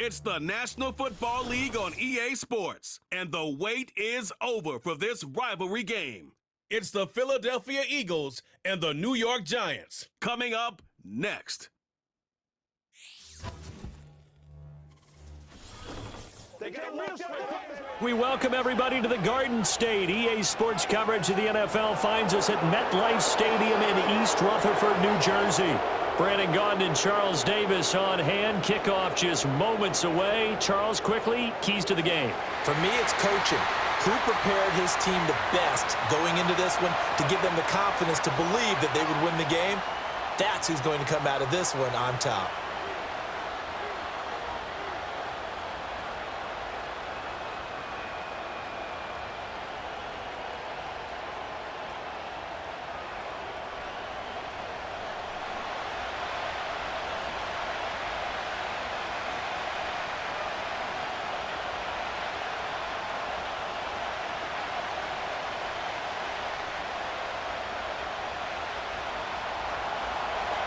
It's the National Football League on EA Sports, and the wait is over for this rivalry game. It's the Philadelphia Eagles and the New York Giants coming up next. We welcome everybody to the Garden State. EA Sports coverage of the NFL finds us at MetLife Stadium in East Rutherford, New Jersey. Brandon Gaudin and Charles Davis on hand. Kickoff just moments away. Charles, quickly, keys to the game. For me, it's coaching. Who prepared his team the best going into this one to give them the confidence to believe that they would win the game? That's who's going to come out of this one on top.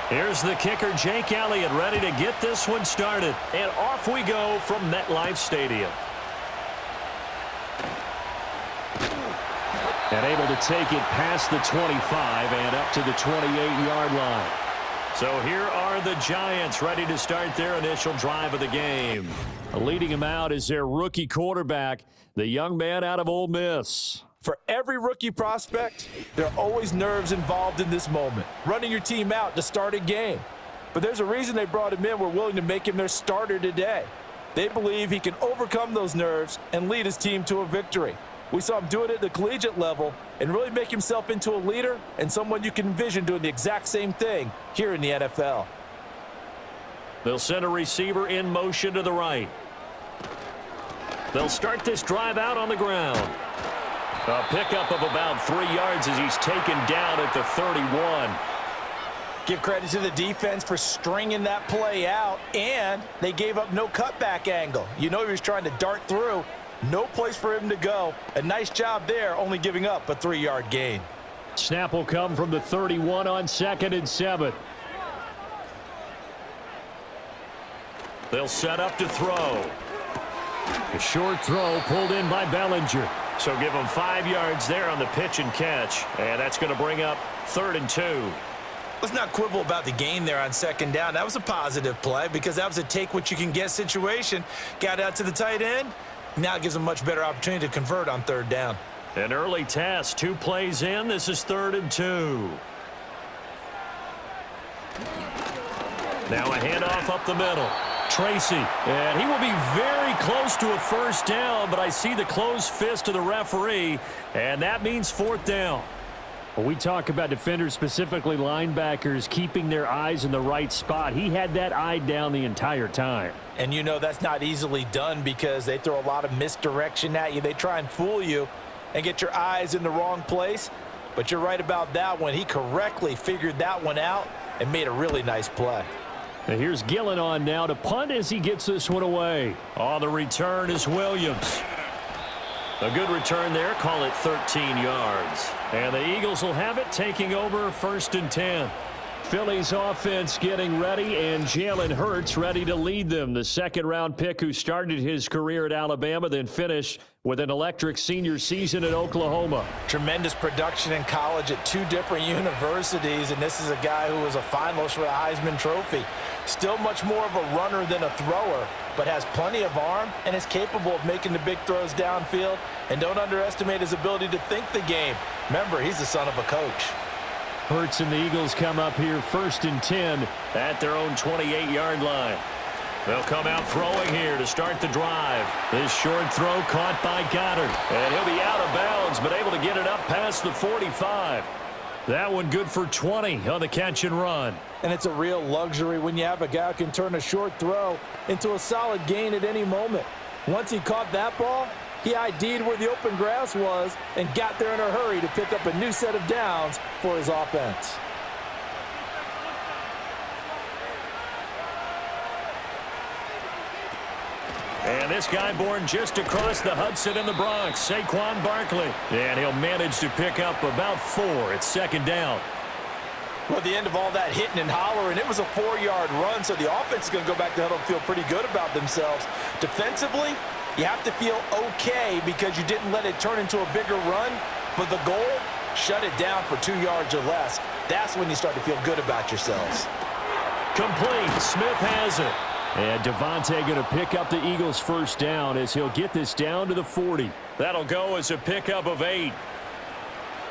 Here's the kicker, Jake Elliott, ready to get this one started. And off we go from MetLife Stadium. And able to take it past the 25 and up to the 28-yard line. So here are the Giants ready to start their initial drive of the game. Leading them out is their rookie quarterback, the young man out of Ole Miss. For every rookie prospect, there are always nerves involved in this moment, running your team out to start a game. But there's a reason they brought him in. We're willing to make him their starter today. They believe he can overcome those nerves and lead his team to a victory. We saw him do it at the collegiate level and really make himself into a leader and someone you can envision doing the exact same thing here in the NFL. They'll send a receiver in motion to the right. They'll start this drive out on the ground. A pickup of about 3 yards as he's taken down at the 31. Give credit to the defense for stringing that play out, and they gave up no cutback angle. You know he was trying to dart through. No place for him to go. A nice job there, only giving up a 3-yard gain. Snap will come from the 31 on 2nd and 7. They'll set up to throw. A short throw pulled in by Bellinger. So give them 5 yards there on the pitch and catch. And that's going to bring up 3rd and 2. Let's not quibble about the gain there on 2nd down. That was a positive play because that was a take-what-you-can-get situation. Got out to the tight end. Now it gives them a much better opportunity to convert on 3rd down. An early test. 2 plays in. This is 3rd and 2. Now a handoff up the middle. Tracy, and he will be very close to a 1st down, but I see the closed fist of the referee, and that means 4th down. When we talk about defenders, specifically linebackers, keeping their eyes in the right spot, he had that eye down the entire time. And you know that's not easily done because they throw a lot of misdirection at you. They try and fool you and get your eyes in the wrong place, but you're right about that one. He correctly figured that one out and made a really nice play. And here's Gillen on now to punt as he gets this one away. On the return is Williams. A good return there. Call it 13 yards. And the Eagles will have it, taking over 1st and 10. Philly's offense getting ready, and Jalen Hurts ready to lead them. The 2nd-round pick who started his career at Alabama, then finished with an electric senior season at Oklahoma. Tremendous production in college at 2 different universities, and this is a guy who was a finalist for the Heisman Trophy. Still much more of a runner than a thrower, but has plenty of arm and is capable of making the big throws downfield. And don't underestimate his ability to think the game. Remember, he's the son of a coach. Hurts and the Eagles come up here 1st and 10 at their own 28-yard line. They'll come out throwing here to start the drive. This short throw caught by Goddard. And he'll be out of bounds, but able to get it up past the 45. That one good for 20 on the catch and run. And it's a real luxury when you have a guy who can turn a short throw into a solid gain at any moment. Once he caught that ball, he ID'd where the open grass was and got there in a hurry to pick up a new set of downs for his offense. And this guy born just across the Hudson in the Bronx, Saquon Barkley. And he'll manage to pick up about 4 at 2nd down. Well, at the end of all that hitting and hollering, it was a 4-yard run, so the offense is going to go back to huddle and feel pretty good about themselves. Defensively, you have to feel okay because you didn't let it turn into a bigger run, but the goal, shut it down for 2 yards or less. That's when you start to feel good about yourselves. Complete. Smith has it. And Devontae going to pick up the Eagles' first down as he'll get this down to the 40. That'll go as a pickup of 8.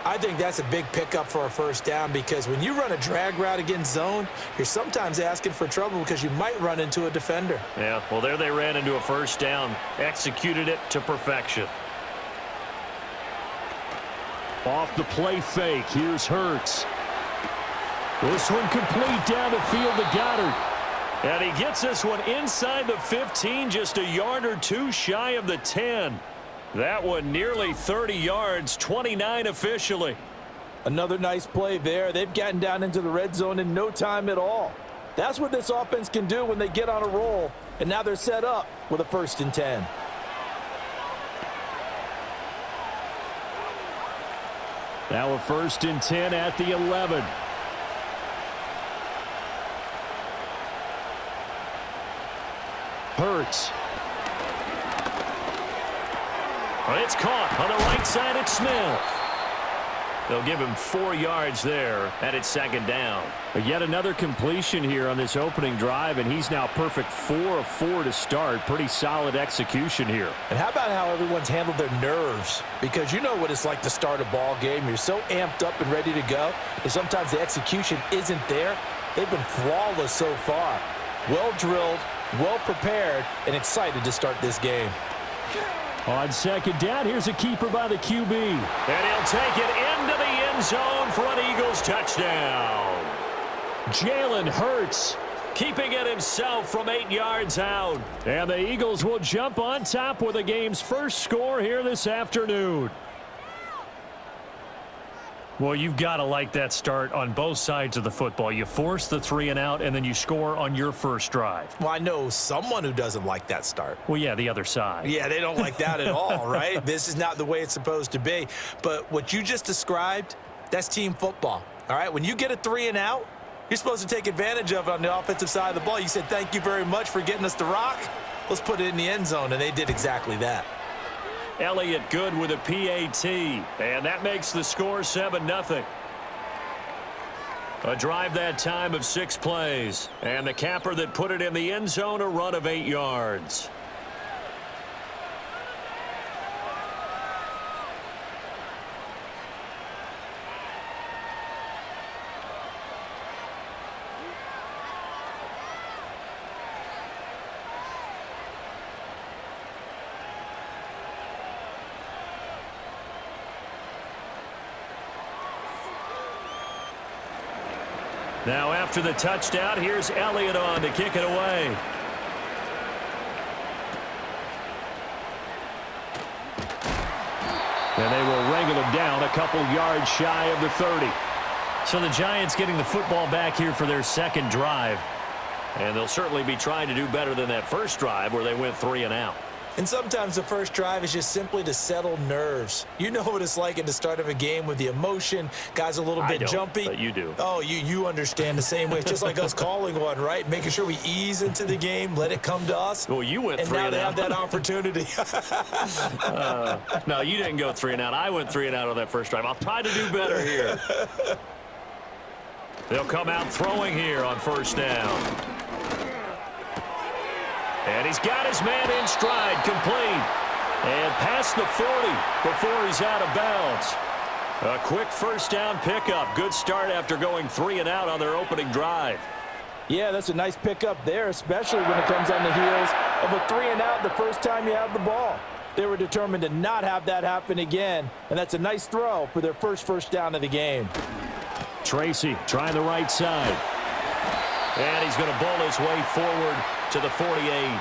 I think that's a big pickup for a first down because when you run a drag route against zone, you're sometimes asking for trouble because you might run into a defender. Yeah, well, there they ran into a first down. Executed it to perfection. Off the play fake. Here's Hurts. This one complete down the field to Goddard. And he gets this one inside the 15, just a yard or two shy of the 10. That one nearly 30 yards, 29 officially. Another nice play there. They've gotten down into the red zone in no time at all. That's what this offense can do when they get on a roll. And now they're set up with a 1st and 10. Now a 1st and 10 at the 11. Hurts. It's caught on the right side at Smith. They'll give him 4 yards there, and it's 2nd down. But yet another completion here on this opening drive, and he's now perfect 4 of 4 to start. Pretty solid execution here. And how about how everyone's handled their nerves? Because you know what it's like to start a ball game. You're so amped up and ready to go, and sometimes the execution isn't there. They've been flawless so far. Well drilled, well prepared, and excited to start this game. On 2nd down, here's a keeper by the QB. And he'll take it into the end zone for an Eagles touchdown. Jalen Hurts keeping it himself from 8 yards out. And the Eagles will jump on top with the game's first score here this afternoon. Well, you've got to like that start on both sides of the football. You force the 3 and out, and then you score on your first drive. Well, I know someone who doesn't like that start. Well, yeah, the other side. Yeah, they don't like that at all, right? This is not the way it's supposed to be. But what you just described, that's team football, all right? When you get a 3 and out, you're supposed to take advantage of it on the offensive side of the ball. You said, thank you very much for getting us the rock. Let's put it in the end zone, and they did exactly that. Elliott good with a PAT, and that makes the score 7-0. A drive that time of 6 plays, and the capper that put it in the end zone, a run of 8 yards. Now after the touchdown, here's Elliott on to kick it away. And they will wrangle him down a couple yards shy of the 30. So the Giants getting the football back here for their 2nd drive. And they'll certainly be trying to do better than that first drive where they went 3 and out. And sometimes the first drive is just simply to settle nerves. You know what it's like at the start of a game with the emotion. Guys a little bit jumpy. But you do. Oh, you understand the same way. It's just like us calling one, right? Making sure we ease into the game, let it come to us. Well, you went 3 and out. And now they have that opportunity. No, you didn't go 3 and out. I went 3 and out on that first drive. I'll try to do better here. They'll come out throwing here on 1st down. And he's got his man in stride, complete. And past the 40 before he's out of bounds. A quick 1st down pickup. Good start after going 3 and out on their opening drive. Yeah, that's a nice pickup there, especially when it comes on the heels of a 3 and out the first time you have the ball. They were determined to not have that happen again, and that's a nice throw for their first down of the game. Tracy trying the right side. And he's going to bowl his way forward to the 48.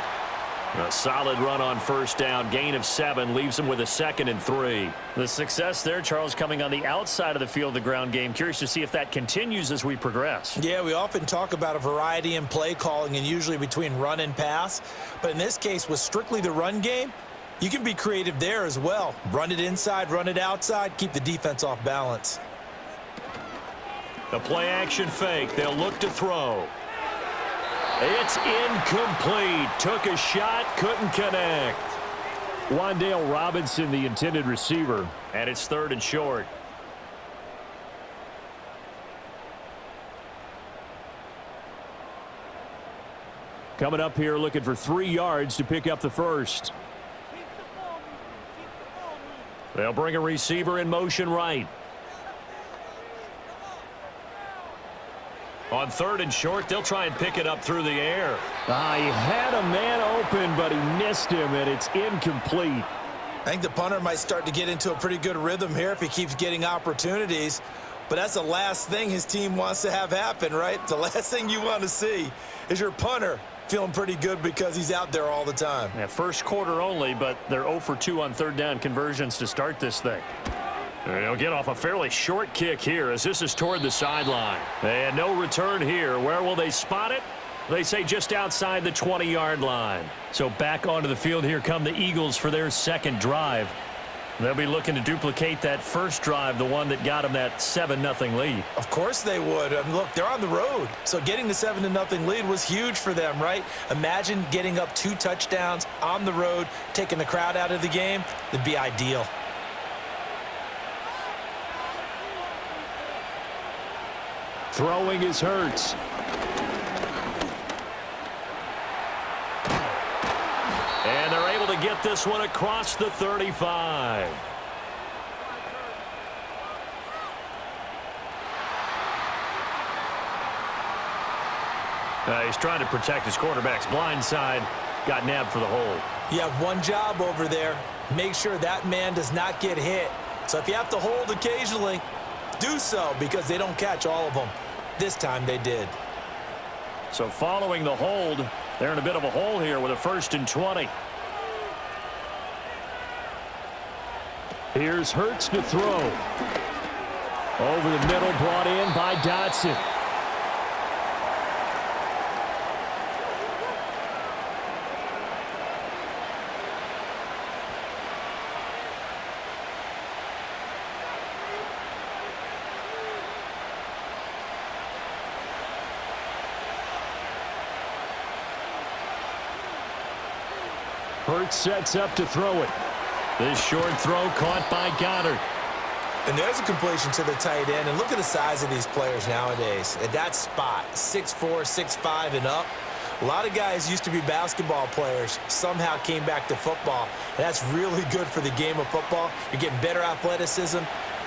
A solid run on 1st down. Gain of 7 leaves him with a 2nd and 3. The success there, Charles, coming on the outside of the field, the ground game. Curious to see if that continues as we progress. Yeah, we often talk about a variety in play calling and usually between run and pass. But in this case, with strictly the run game, you can be creative there as well. Run it inside, run it outside, keep the defense off balance. The play-action fake. They'll look to throw. It's incomplete. Took a shot, couldn't connect. Wan'Dale Robinson, the intended receiver. And it's 3rd and short. Coming up here looking for 3 yards to pick up the first. They'll bring a receiver in motion right. On 3rd and short, they'll try and pick it up through the air. He had a man open, but he missed him, and it's incomplete. I think the punter might start to get into a pretty good rhythm here if he keeps getting opportunities. But that's the last thing his team wants to have happen, right? The last thing you want to see is your punter feeling pretty good because he's out there all the time. Yeah, first quarter only, but they're 0 for 2 on 3rd down conversions to start this thing. They'll get off a fairly short kick here as this is toward the sideline. And no return here. Where will they spot it? They say just outside the 20-yard line. So back onto the field here come the Eagles for their 2nd drive. They'll be looking to duplicate that first drive, the one that got them that 7-0 lead. Of course they would. Look, they're on the road. So getting the 7-0 lead was huge for them, right? Imagine getting up 2 touchdowns on the road, taking the crowd out of the game. It'd be ideal. Throwing is Hurts. And they're able to get this one across the 35. He's trying to protect his quarterback's blind side. Got nabbed for the hold. You have one job over there. Make sure that man does not get hit. So if you have to hold occasionally, do so because they don't catch all of them. This time they did. So following the hold, they're in a bit of a hole here with a 1st and 20. Here's Hurts to throw. Over the middle, brought in by Dotson. Hurts sets up to throw it. This short throw caught by Goddard. And there's a completion to the tight end. And look at the size of these players nowadays. At that spot, 6'4", 6'5", and up. A lot of guys used to be basketball players, somehow came back to football. And that's really good for the game of football. You're getting better athleticism,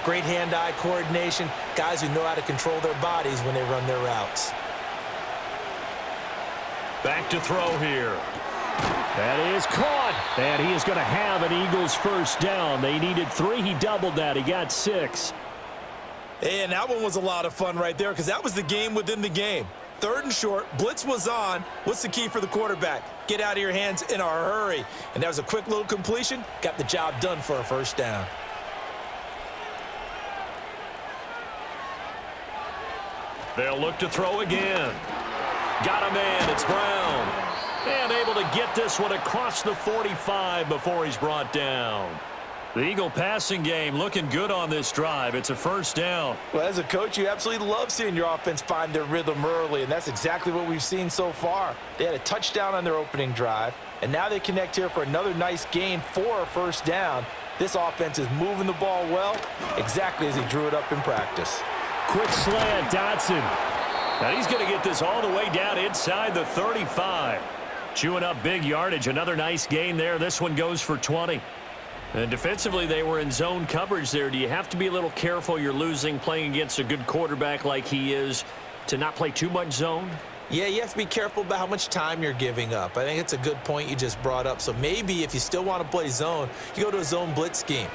great hand-eye coordination, guys who know how to control their bodies when they run their routes. Back to throw here. That is caught. And he is going to have an Eagles 1st down. They needed 3. He doubled that. He got 6. And that one was a lot of fun right there because that was the game within the game. 3rd and short. Blitz was on. What's the key for the quarterback? Get out of your hands in a hurry. And that was a quick little completion. Got the job done for a 1st down. They'll look to throw again. Got a man. It's Brown. And able to get this one across the 45 before he's brought down. The Eagle passing game looking good on this drive. It's a 1st down. Well, as a coach, you absolutely love seeing your offense find their rhythm early, and that's exactly what we've seen so far. They had a touchdown on their opening drive, and now they connect here for another nice gain for a 1st down. This offense is moving the ball well, exactly as he drew it up in practice. Quick slant, Dotson. Now he's going to get this all the way down inside the 35. Chewing up big yardage. Another nice gain there. This one goes for 20. And defensively, they were in zone coverage there. Do you have to be a little careful? You're losing playing against a good quarterback like he is to not play too much zone? Yeah, you have to be careful about how much time you're giving up. I think it's a good point you just brought up. So maybe if you still want to play zone, you go to a zone blitz scheme.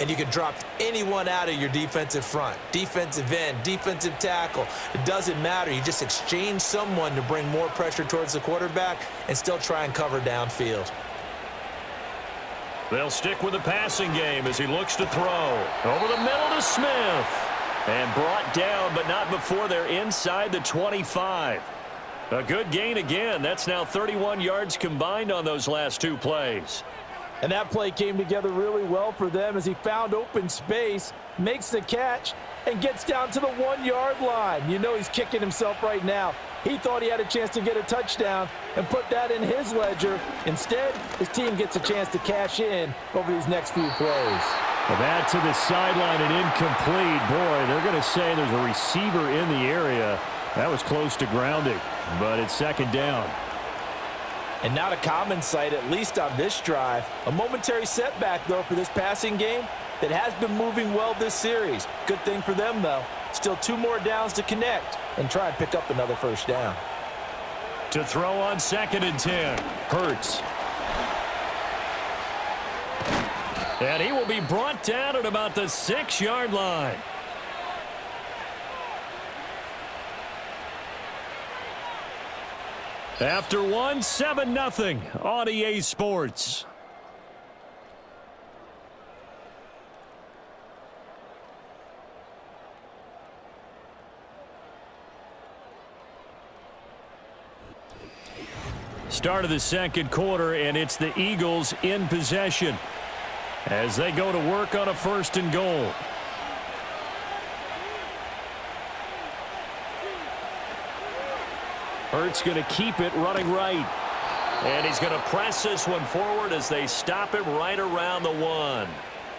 And you can drop anyone out of your defensive front, defensive end, defensive tackle. It doesn't matter. You just exchange someone to bring more pressure towards the quarterback and still try and cover downfield. They'll stick with the passing game as he looks to throw. Over the middle to Smith. And brought down, but not before they're inside the 25. A good gain again. That's now 31 yards combined on those last 2 plays. And that play came together really well for them as he found open space, makes the catch, and gets down to the 1-yard line. You know he's kicking himself right now. He thought he had a chance to get a touchdown and put that in his ledger. Instead, his team gets a chance to cash in over these next few plays. Well, that to the sideline and incomplete. Boy, they're going to say there's a receiver in the area. That was close to grounding, but it's second down. And not a common sight, at least on this drive. A momentary setback, though, for this passing game that has been moving well this series. Good thing for them, though. Still 2 more downs to connect and try and pick up another first down. To throw on 2nd and 10, Hurts. And he will be brought down at about the 6-yard line. After one, 7-0 on EA Sports. Start of the second quarter, and it's the Eagles in possession as they go to work on a 1st and goal. Hurts going to keep it running right. And he's going to press this one forward as they stop him right around the 1.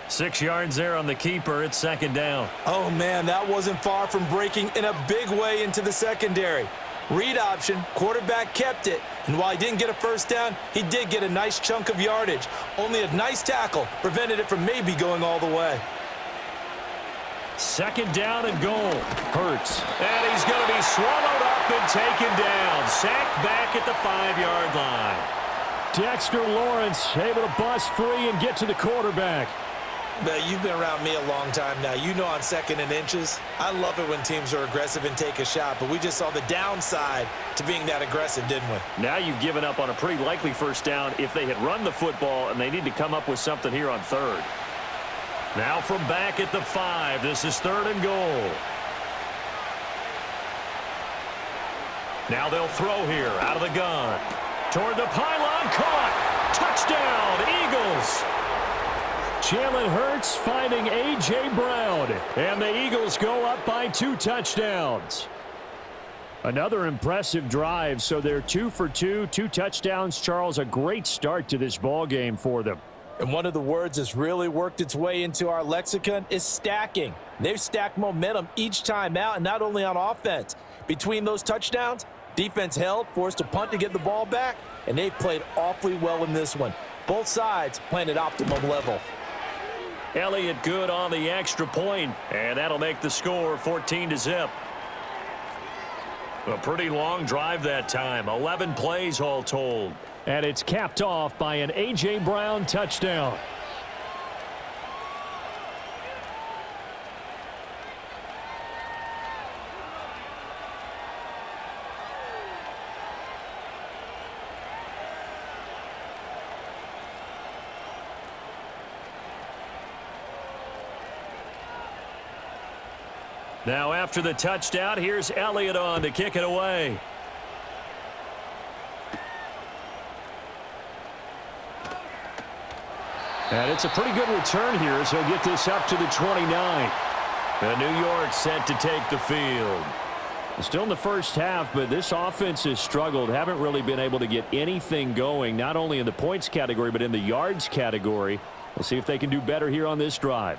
6 yards there on the keeper. It's second down. Oh, man, that wasn't far from breaking in a big way into the secondary. Read option, quarterback kept it, and while he didn't get a first down, he did get a nice chunk of yardage. Only a nice tackle prevented it from maybe going all the way. Second down and goal. Hurts. And he's going to be swallowed up and taken down. Sacked back at the 5-yard line. Dexter Lawrence able to bust free and get to the quarterback. You've been around me a long time now. You know on 2nd and inches, I love it when teams are aggressive and take a shot, but we just saw the downside to being that aggressive, didn't we? Now you've given up on a pretty likely first down if they had run the football, and they need to come up with something here on 3rd. Now from back at the 5, this is 3rd and goal. Now they'll throw here out of the gun. Toward the pylon, caught. Touchdown, Eagles. Jalen Hurts finding A.J. Brown. And the Eagles go up by 2 touchdowns. Another impressive drive, so they're 2 for 2, 2 touchdowns. Charles, a great start to this ball game for them. And one of the words that's really worked its way into our lexicon is stacking. They've stacked momentum each time out, and not only on offense. Between those touchdowns, defense held, forced a punt to get the ball back, and they've played awfully well in this one. Both sides playing at optimum level. Elliott good on the extra point, and that'll make the score 14-0. A pretty long drive that time, 11 plays all told. And it's capped off by an A.J. Brown touchdown. Now after the touchdown, here's Elliott on to kick it away. And it's a pretty good return here as he'll get this up to the 29. And New York set to take the field. Still in the first half, but this offense has struggled. Haven't really been able to get anything going, not only in the points category, but in the yards category. We'll see if they can do better here on this drive.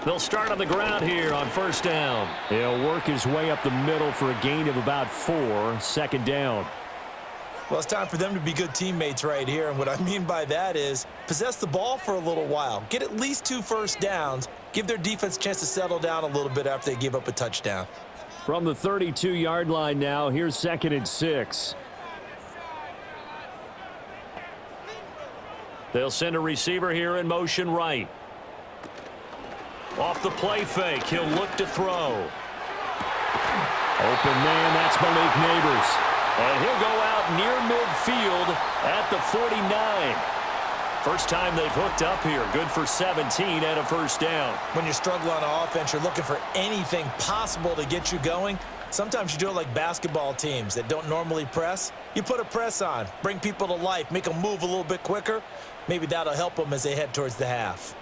They'll start on the ground here on first down. He'll work his way up the middle for a gain of about 4, second down. Well, it's time for them to be good teammates right here, and what I mean by that is possess the ball for a little while, get at least 2 first downs, give their defense a chance to settle down a little bit after they give up a touchdown. From the 32-yard line now, here's 2nd and 6. They'll send a receiver here in motion right. Off the play fake, he'll look to throw. Open man, that's Malik Neighbors. And he'll go out near midfield at the 49. First time they've hooked up here. Good for 17 and a first down. When you struggle on offense, you're looking for anything possible to get you going. Sometimes you do it like basketball teams that don't normally press. You put a press on, bring people to life, make them move a little bit quicker. Maybe that'll help them as they head towards the half.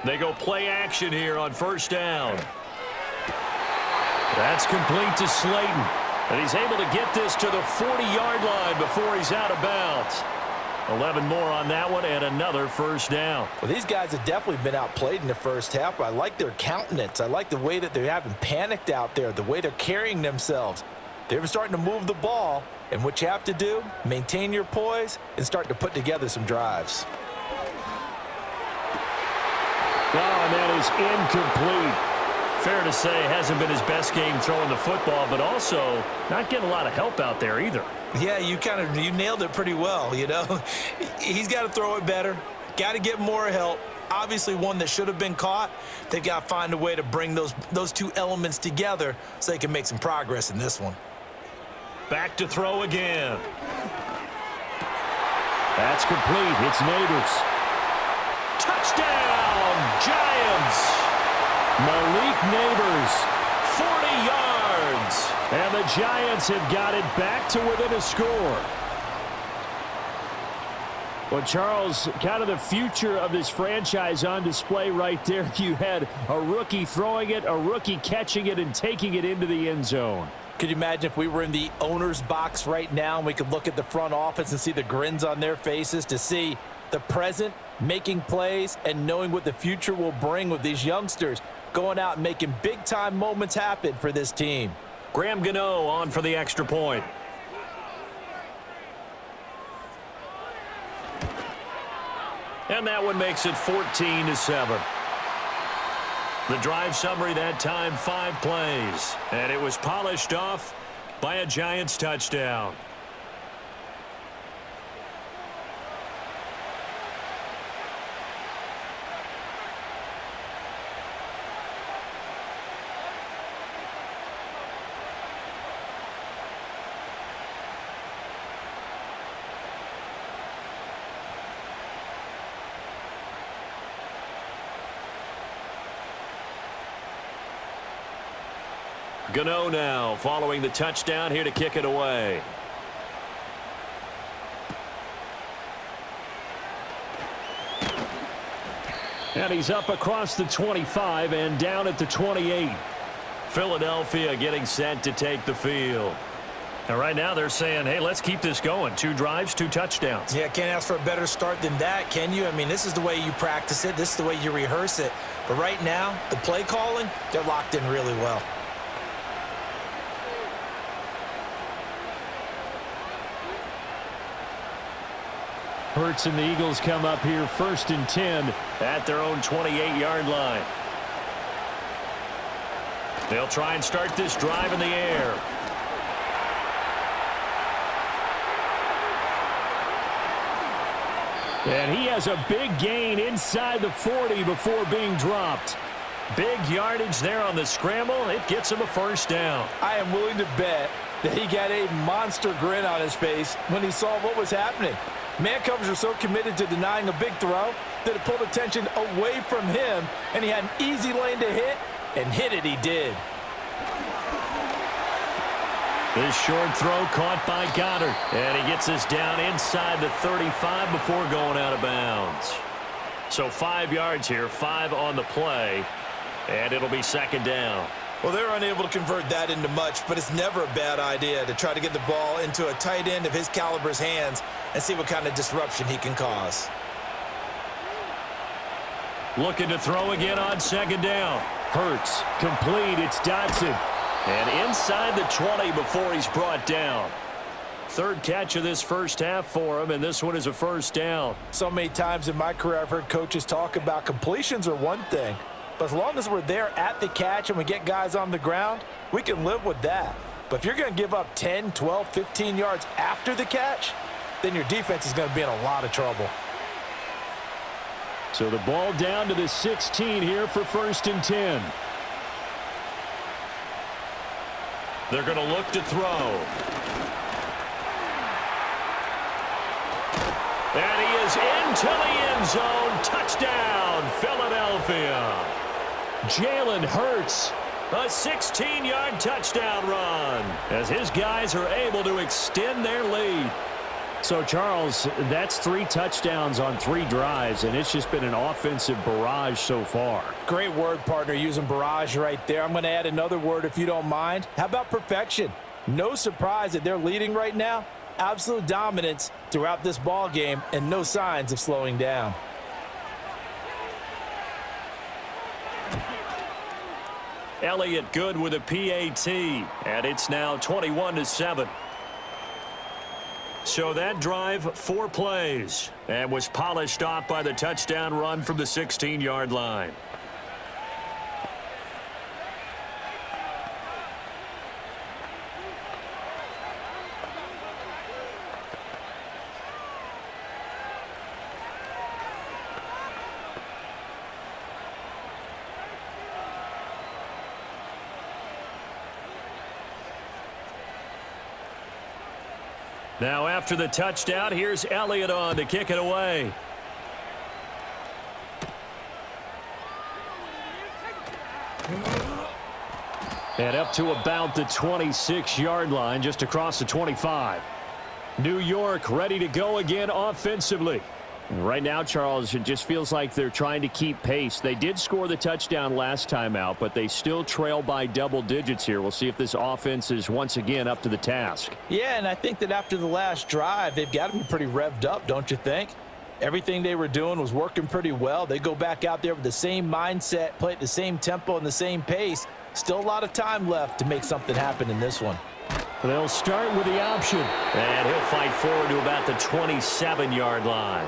They go play action here on first down. That's complete to Slayton. And he's able to get this to the 40-yard line before he's out of bounds. 11 more on that one and another first down. Well, these guys have definitely been outplayed in the first half, but I like their countenance. I like the way that they haven't panicked out there, the way they're carrying themselves. They're starting to move the ball, and what you have to do, maintain your poise and start to put together some drives. Oh, and that is incomplete. Fair to say, hasn't been his best game throwing the football, but also not getting a lot of help out there either. Yeah, you nailed it pretty well, you know. He's got to throw it better, got to get more help. Obviously one that should have been caught. They've got to find a way to bring those two elements together so they can make some progress in this one. Back to throw again. That's complete. It's Neighbors. Touchdown, Giants! Malik Neighbors, 40 yards. And the Giants have got it back to within a score. Well, Charles, kind of the future of this franchise on display right there. You had a rookie throwing it, a rookie catching it, and taking it into the end zone. Could you imagine if we were in the owner's box right now and we could look at the front office and see the grins on their faces, to see the present making plays and knowing what the future will bring with these youngsters going out and making big-time moments happen for this team. Graham Gano on for the extra point. And that one makes it 14-7. The drive summary that time, 5 plays. And it was polished off by a Giants touchdown. Gano now following the touchdown here to kick it away. And he's up across the 25 and down at the 28. Philadelphia getting set to take the field. And right now they're saying, hey, let's keep this going. 2 drives, 2 touchdowns. Yeah, can't ask for a better start than that, can you? I mean, this is the way you practice it. This is the way you rehearse it. But right now, the play calling, they're locked in really well. Hurts and the Eagles come up here 1st and 10 at their own 28-yard line. They'll try and start this drive in the air. And he has a big gain inside the 40 before being dropped. Big yardage there on the scramble. It gets him a first down. I am willing to bet that he got a monster grin on his face when he saw what was happening. Man covers are so committed to denying a big throw that it pulled attention away from him, and he had an easy lane to hit, and hit it he did. This short throw caught by Goddard, and he gets this down inside the 35 before going out of bounds. So 5 yards here, 5 on the play, and it'll be 2nd down. Well, they're unable to convert that into much, but it's never a bad idea to try to get the ball into a tight end of his caliber's hands and see what kind of disruption he can cause. Looking to throw again on 2nd down. Hurts, complete, it's Dodson. And inside the 20 before he's brought down. 3rd catch of this first half for him, and this one is a first down. So many times in my career I've heard coaches talk about completions are one thing, but as long as we're there at the catch and we get guys on the ground, we can live with that. But if you're going to give up 10, 12, 15 yards after the catch, then your defense is going to be in a lot of trouble. So the ball down to the 16 here for 1st and 10. They're going to look to throw. And he is into the end zone. Touchdown, Philadelphia. Jalen Hurts, a 16-yard touchdown run as his guys are able to extend their lead. So, Charles, that's 3 touchdowns on 3 drives, and it's just been an offensive barrage so far. Great word, partner, using barrage right there. I'm going to add another word if you don't mind. How about perfection? No surprise that they're leading right now. Absolute dominance throughout this ball game and no signs of slowing down. Elliott good with a PAT, and it's now 21-7. So that drive, 4 plays, and was polished off by the touchdown run from the 16-yard line. Now after the touchdown, here's Elliott on to kick it away. And up to about the 26-yard line, just across the 25. New York ready to go again offensively. Right now, Charles, it just feels like they're trying to keep pace. They did score the touchdown last time out, but they still trail by double digits here. We'll see if this offense is once again up to the task. Yeah, and I think that after the last drive, they've got to be pretty revved up, don't you think? Everything they were doing was working pretty well. They go back out there with the same mindset, play at the same tempo and the same pace. Still a lot of time left to make something happen in this one. They'll start with the option. And he'll fight forward to about the 27-yard line.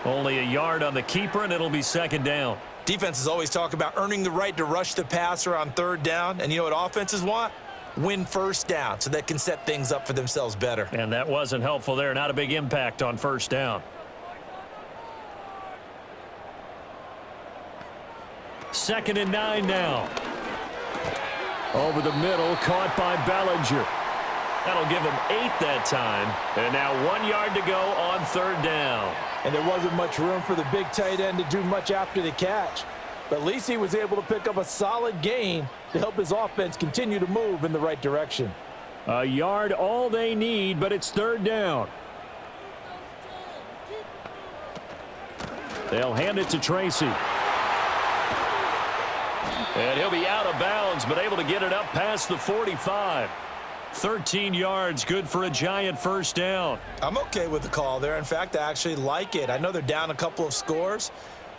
Only a yard on the keeper, and it'll be second down. Defenses always talk about earning the right to rush the passer on third down. And you know what offenses want? Win first down so they can set things up for themselves better. And that wasn't helpful there. Not a big impact on first down. Second and 9 now. Over the middle, caught by Bellinger. That'll give him 8 that time. And now 1 yard to go on third down. And there wasn't much room for the big tight end to do much after the catch. But at least he was able to pick up a solid gain to help his offense continue to move in the right direction. A yard all they need, but it's third down. They'll hand it to Tracy. And he'll be out of bounds, but able to get it up past the 45. 13 yards, good for a giant first down. I'm okay with the call there. In fact, I actually like it. I know they're down a couple of scores,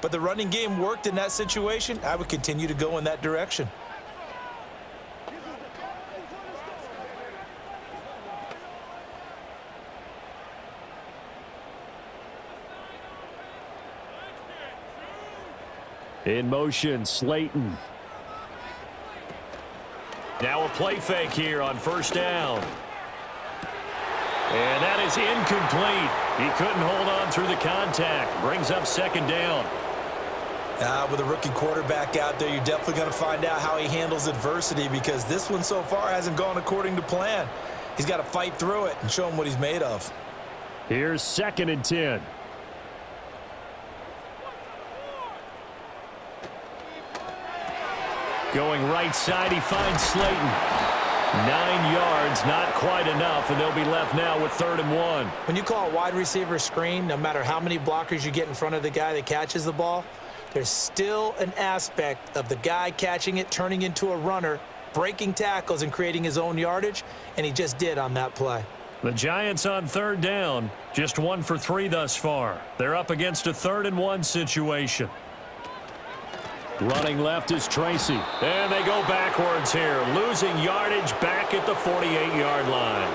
but the running game worked in that situation. I would continue to go in that direction. In motion, Slayton. Now a play fake here on first down. And that is incomplete. He couldn't hold on through the contact. Brings up second down. With a rookie quarterback out there, you're definitely going to find out how he handles adversity, because this one so far hasn't gone according to plan. He's got to fight through it and show him what he's made of. Here's second and 10. Going right side, he finds Slayton. 9 yards, not quite enough, and they'll be left now with third and 1. When you call a wide receiver screen, no matter how many blockers you get in front of the guy that catches the ball, there's still an aspect of the guy catching it, turning into a runner, breaking tackles and creating his own yardage, and he just did on that play. The Giants on third down, just 1 for 3 thus far. They're up against a 3rd and 1 situation. Running left is Tracy. And they go backwards here, losing yardage back at the 48-yard line.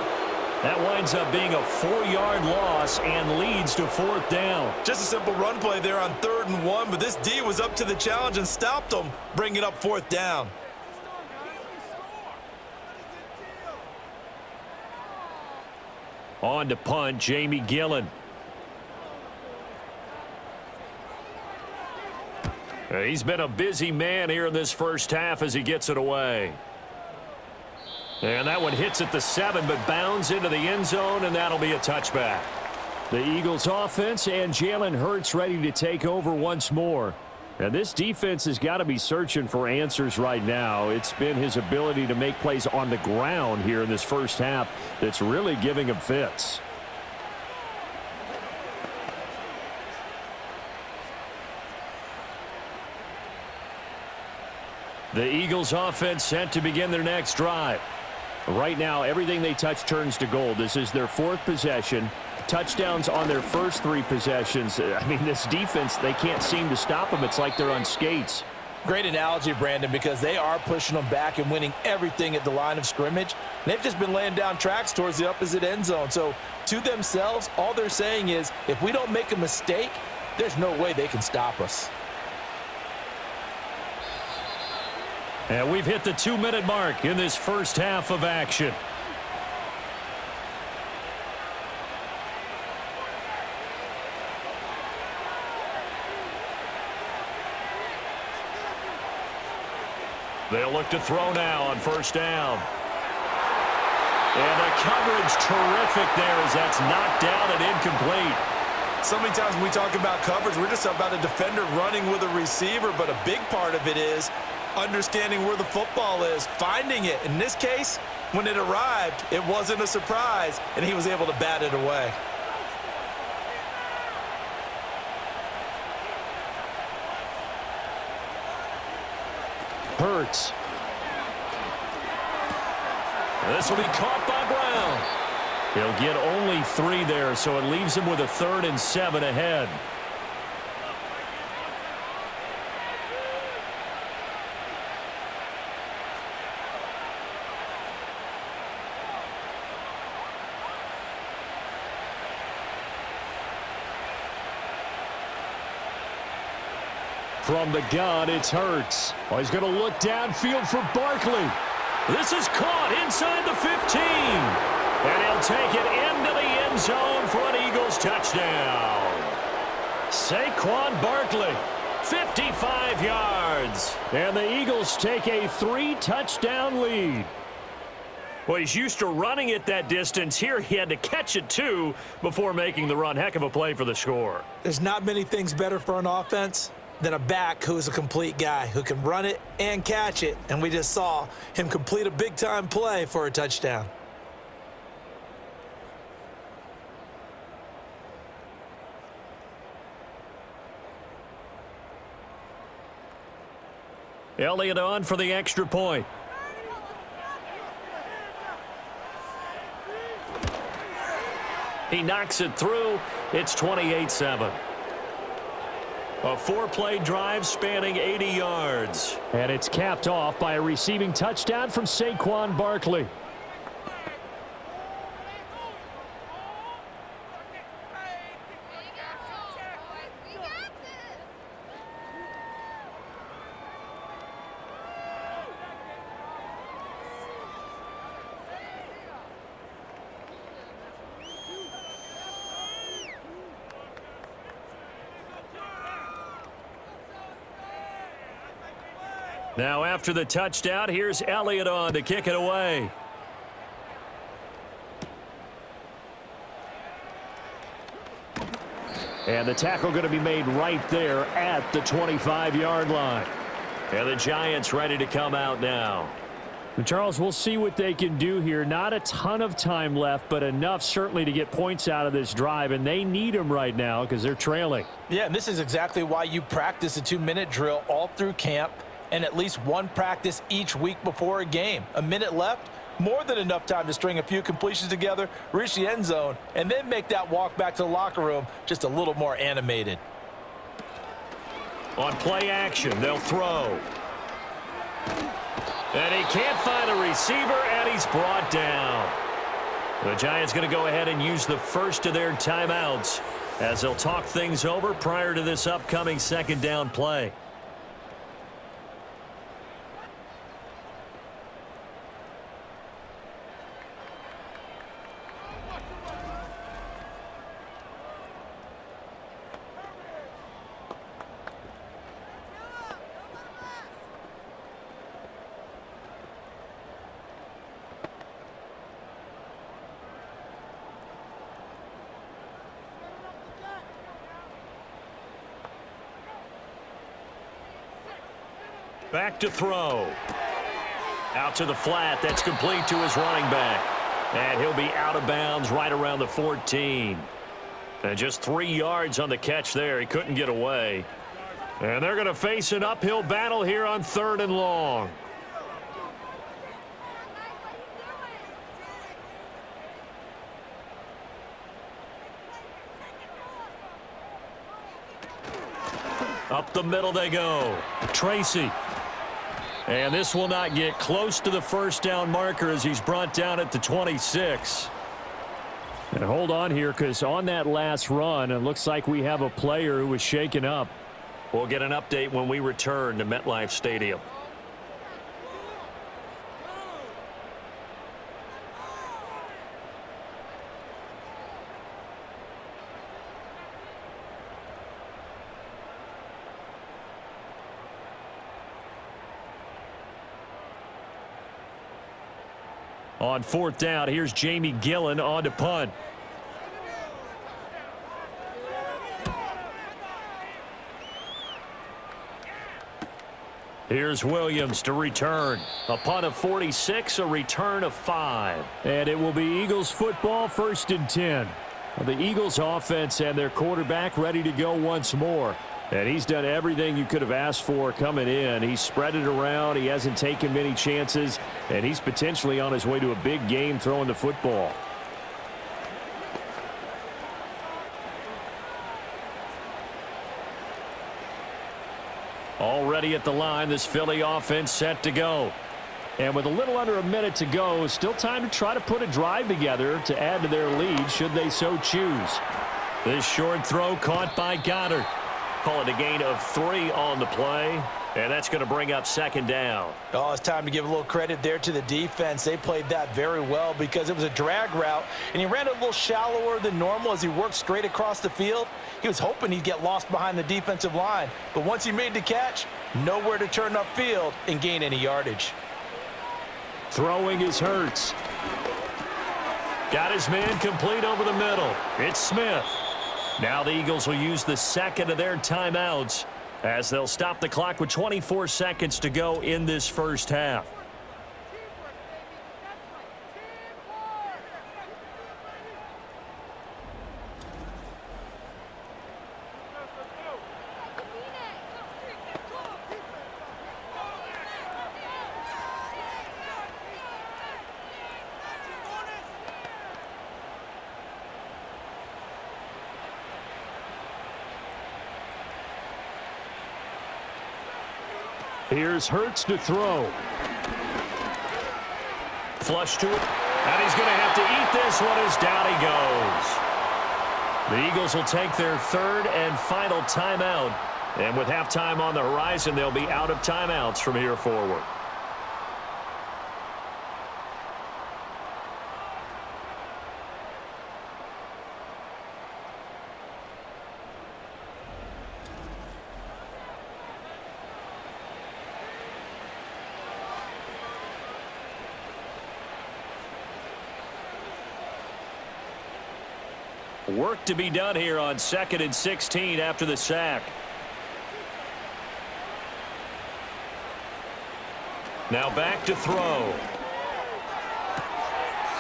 That winds up being a 4-yard loss and leads to 4th down. Just a simple run play there on 3rd and 1, but this D was up to the challenge and stopped them, bringing up 4th down. On to punt, Jamie Gillen. He's been a busy man here in this first half as he gets it away. And that one hits at the 7, but bounds into the end zone, and that'll be a touchback. The Eagles offense and Jalen Hurts ready to take over once more. And this defense has got to be searching for answers right now. It's been his ability to make plays on the ground here in this first half that's really giving him fits. The Eagles offense set to begin their next drive. Right now, everything they touch turns to gold. This is their fourth possession. Touchdowns on their first three possessions. I mean, this defense, they can't seem to stop them. It's like they're on skates. Great analogy, Brandon, because they are pushing them back and winning everything at the line of scrimmage. They've just been laying down tracks towards the opposite end zone. So to themselves, all they're saying is, if we don't make a mistake, there's no way they can stop us. And we've hit the 2-minute mark in this first half of action. They'll look to throw now on first down. And the coverage terrific there as that's knocked down and incomplete. So many times when we talk about coverage, we're just about a defender running with a receiver, but a big part of it is understanding where the football is, finding it. In this case, when it arrived, it wasn't a surprise, and he was able to bat it away. Hurts. This will be caught by Brown. He'll get only 3 there, so it leaves him with a 3rd and 7 ahead. From the gun, it's Hurts. Oh, he's going to look downfield for Barkley. This is caught inside the 15. And he'll take it into the end zone for an Eagles touchdown. Saquon Barkley, 55 yards. And the Eagles take a 3-touchdown lead. Well, he's used to running it that distance. Here he had to catch it, too, before making the run. Heck of a play for the score. There's not many things better for an offense than a back who's a complete guy who can run it and catch it. And we just saw him complete a big-time play for a touchdown. Elliott on for the extra point. He knocks it through. It's 28-7. A 4-play drive spanning 80 yards. And it's capped off by a receiving touchdown from Saquon Barkley. Now after the touchdown, here's Elliott on to kick it away. And the tackle going to be made right there at the 25-yard line. And the Giants ready to come out now. Charles, we'll see what they can do here. Not a ton of time left, but enough certainly to get points out of this drive, and they need them right now because they're trailing. Yeah, and this is exactly why you practice a 2-minute drill all through camp and at least one practice each week before a game. A minute left, more than enough time to string a few completions together, reach the end zone, and then make that walk back to the locker room just a little more animated. On play action, they'll throw. And he can't find a receiver, and he's brought down. The Giants going to go ahead and use the first of their timeouts as they'll talk things over prior to this upcoming second down play. Back to throw. Out to the flat. That's complete to his running back. And he'll be out of bounds right around the 14. And just 3 yards on the catch there. He couldn't get away. And they're going to face an uphill battle here on 3rd and long. Up the middle they go. Tracy. And this will not get close to the first down marker as he's brought down at the 26. And hold on here, because on that last run, it looks like we have a player who was shaken up. We'll get an update when we return to MetLife Stadium. On 4th down, here's Jamie Gillen on to punt. Here's Williams to return. A punt of 46, a return of 5. And it will be Eagles football, 1st and 10. The Eagles offense and their quarterback ready to go once more. And he's done everything you could have asked for coming in. He's spread it around. He hasn't taken many chances. And he's potentially on his way to a big game throwing the football. Already at the line, this Philly offense set to go. And with a little under a minute to go, still time to try to put a drive together to add to their lead should they so choose. This short throw caught by Goddard. Call it a gain of 3 on the play, and that's going to bring up 2nd down. Oh, it's time to give a little credit there to the defense. They played that very well because it was a drag route, and he ran it a little shallower than normal as he worked straight across the field. He was hoping he'd get lost behind the defensive line, but once he made the catch, nowhere to turn upfield and gain any yardage. Throwing is Hurts. Got his man complete over the middle. It's Smith. Now the Eagles will use the 2nd of their timeouts as they'll stop the clock with 24 seconds to go in this first half. Here's Hurts to throw. Flush to it. And he's going to have to eat this one as down he goes. The Eagles will take their 3rd and final timeout. And with halftime on the horizon, they'll be out of timeouts from here forward. Work to be done here on 2nd and 16 after the sack. Now back to throw.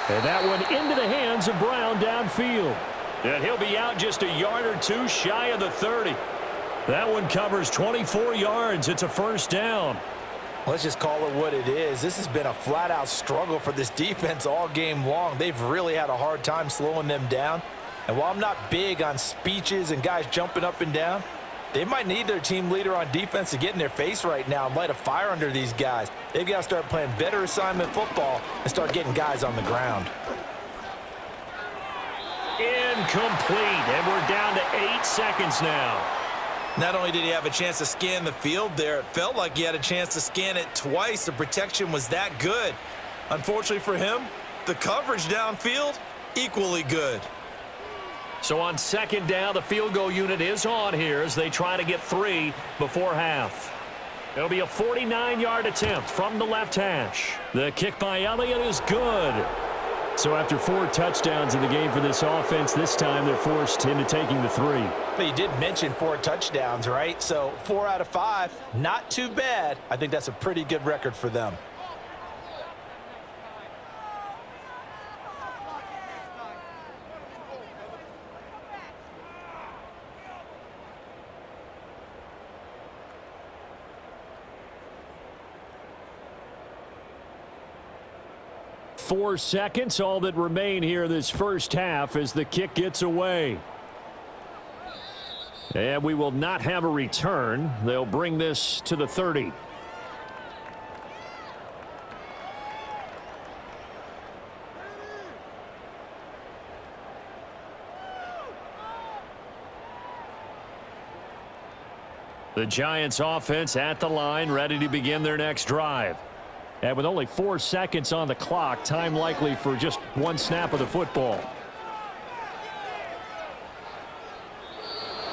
And that one into the hands of Brown downfield. And he'll be out just a yard or 2 shy of the 30. That one covers 24 yards. It's a 1st down. Let's just call it what it is. This has been a flat-out struggle for this defense all game long. They've really had a hard time slowing them down. And while I'm not big on speeches and guys jumping up and down, they might need their team leader on defense to get in their face right now and light a fire under these guys. They've got to start playing better assignment football and start getting guys on the ground. Incomplete, and we're down to 8 seconds now. Not only did he have a chance to scan the field there, it felt like he had a chance to scan it twice. The protection was that good. Unfortunately for him, the coverage downfield, equally good. So on 2nd down, the field goal unit is on here as they try to get 3 before half. It'll be a 49-yard attempt from the left hash. The kick by Elliott is good. So after 4 touchdowns in the game for this offense, this time they're forced into taking the 3. But you did mention 4 touchdowns, right? So 4 out of 5, not too bad. I think that's a pretty good record for them. Four seconds, all that remain here this first half as the kick gets away. And we will not have a return. They'll bring this to the 30. The Giants offense at the line, ready to begin their next drive. And with only 4 seconds on the clock, time likely for just 1 snap of the football.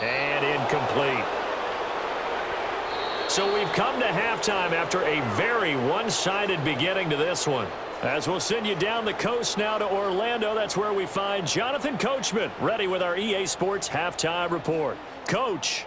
And incomplete. So we've come to halftime after a very one-sided beginning to this one. As we'll send you down the coast now to Orlando, that's where we find Jonathan Coachman ready with our EA Sports Halftime Report. Coach.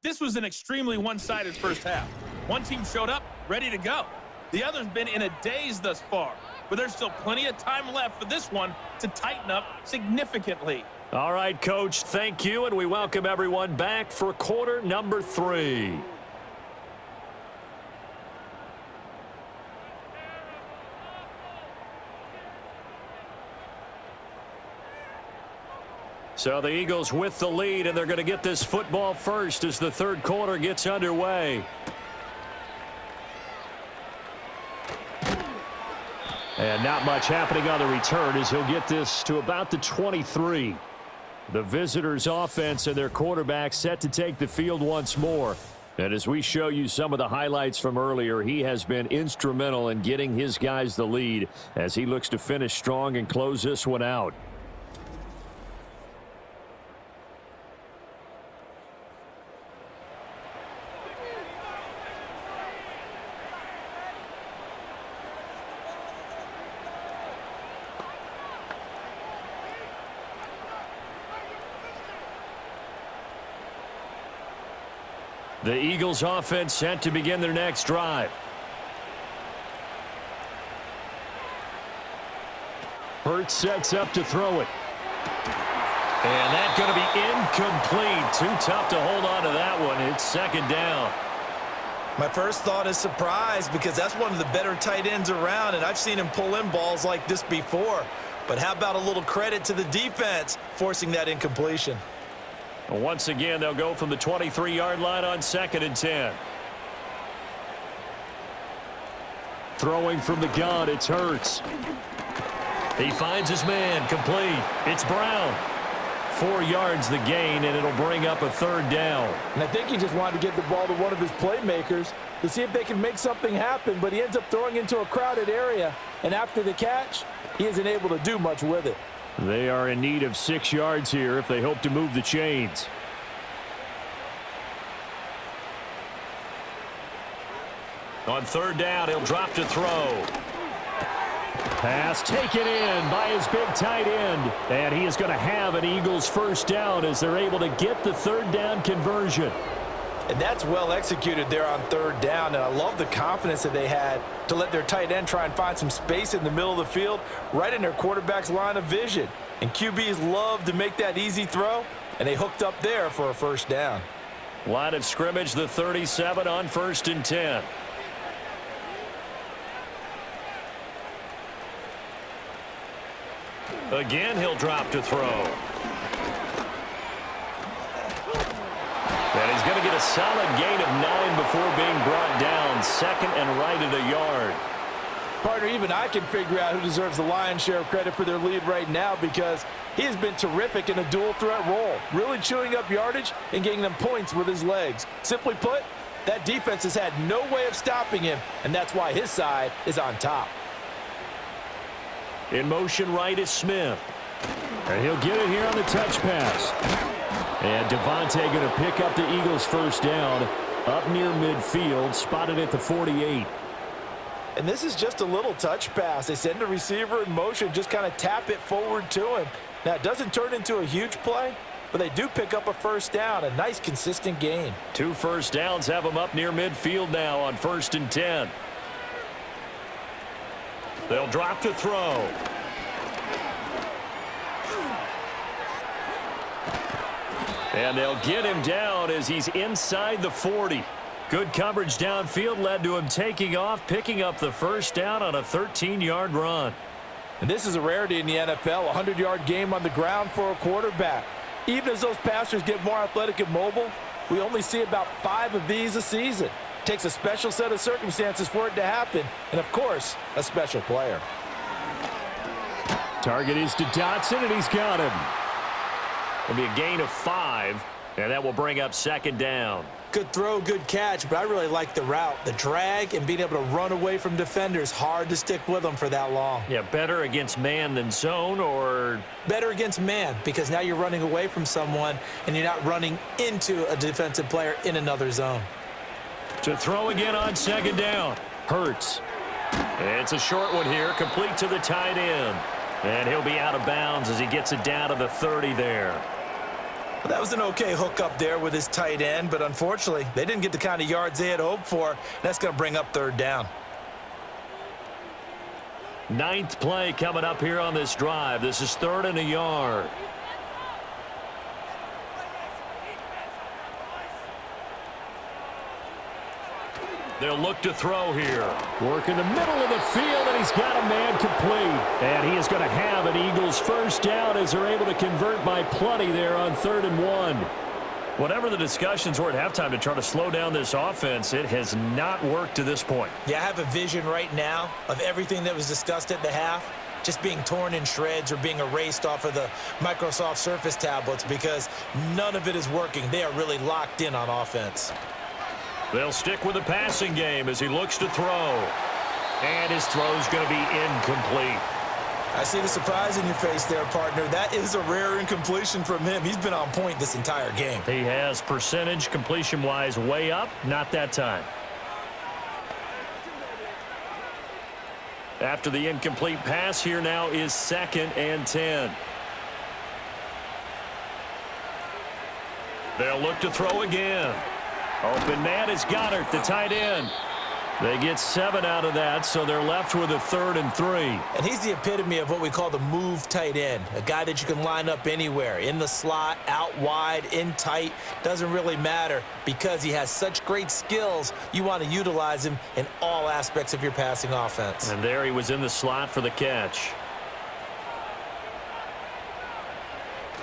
This was an extremely one-sided first half. One team showed up, ready to go. The other's been in a daze thus far, but there's still plenty of time left for this one to tighten up significantly. All right, Coach, thank you, and we welcome everyone back for quarter number 3. So the Eagles with the lead, and they're going to get this football first as the third quarter gets underway. And not much happening on the return as he'll get this to about the 23. The visitors' offense and their quarterback set to take the field once more. And as we show you some of the highlights from earlier, he has been instrumental in getting his guys the lead as he looks to finish strong and close this one out. The Eagles offense set to begin their next drive. Hurts sets up to throw it. And that's going to be incomplete. Too tough to hold on to that one. It's second down. My first thought is surprise because that's one of the better tight ends around, and I've seen him pull in balls like this before. But how about a little credit to the defense forcing that incompletion? Once again, they'll go from the 23-yard line on 2nd and 10. Throwing from the gun, it's Hurts. He finds his man, complete. It's Brown. 4 yards the gain, and it'll bring up a third down. And I think he just wanted to get the ball to one of his playmakers to see if they can make something happen, but he ends up throwing into a crowded area, and after the catch, he isn't able to do much with it. They are in need of 6 yards here if they hope to move the chains. On third down, he'll drop to throw. Pass taken in by his big tight end. And he is going to have an Eagles first down as they're able to get the third down conversion. And that's well executed there on third down, and I love the confidence that they had to let their tight end try and find some space in the middle of the field, right in their quarterback's line of vision. And QBs love to make that easy throw, and they hooked up there for a first down. Line of scrimmage, the 37 on 1st and 10. Again, he'll drop to throw. And he's going to get a solid gain of 9 before being brought down. 2nd and right at a yard. Partner, even I can figure out who deserves the lion's share of credit for their lead right now because he has been terrific in a dual threat role, really chewing up yardage and getting them points with his legs. Simply put, that defense has had no way of stopping him, and that's why his side is on top. In motion right is Smith. And he'll get it here on the touch pass. And Devontae going to pick up the Eagles' first down up near midfield, spotted at the 48. And this is just a little touch pass. They send the receiver in motion, just kind of tap it forward to him. Now, it doesn't turn into a huge play, but they do pick up a first down, a nice, consistent gain. 2 first downs have them up near midfield now on 1st and 10. They'll drop to throw. And they'll get him down as he's inside the 40. Good coverage downfield led to him taking off, picking up the first down on a 13-yard run. And this is a rarity in the NFL, a 100-yard game on the ground for a quarterback. Even as those passers get more athletic and mobile, we only see about 5 of these a season. It takes a special set of circumstances for it to happen, and of course, a special player. Target is to Dotson, and he's got him. It'll be a gain of 5, and that will bring up 2nd down. Good throw, good catch, but I really like the route. The drag and being able to run away from defenders, hard to stick with them for that long. Yeah, better against man than zone, or? Better against man, because now you're running away from someone and you're not running into a defensive player in another zone. To throw again on 2nd down. Hurts. It's a short one here, complete to the tight end. And he'll be out of bounds as he gets it down to the 30 there. Well, that was an okay hook up there with his tight end, but unfortunately, they didn't get the kind of yards they had hoped for. That's going to bring up 3rd down. 9th play coming up here on this drive. This is 3rd and a yard. They'll look to throw here. Work in the middle of the field, and he's got a man complete. And he is going to have an Eagles first down as they're able to convert by plenty there on 3rd and 1. Whatever the discussions were at halftime to try to slow down this offense, it has not worked to this point. Yeah, I have a vision right now of everything that was discussed at the half just being torn in shreds or being erased off of the Microsoft Surface tablets because none of it is working. They are really locked in on offense. They'll stick with the passing game as he looks to throw. And his throw's going to be incomplete. I see the surprise in your face there, partner. That is a rare incompletion from him. He's been on point this entire game. He has percentage completion-wise way up, not that time. After the incomplete pass, here now is 2nd and 10. They'll look to throw again. Open man is Goddard, the tight end. They get 7 out of that, so they're left with a 3rd and 3. And he's the epitome of what we call the move tight end, a guy that you can line up anywhere, in the slot, out wide, in tight, doesn't really matter because he has such great skills. You want to utilize him in all aspects of your passing offense. And there he was in the slot for the catch.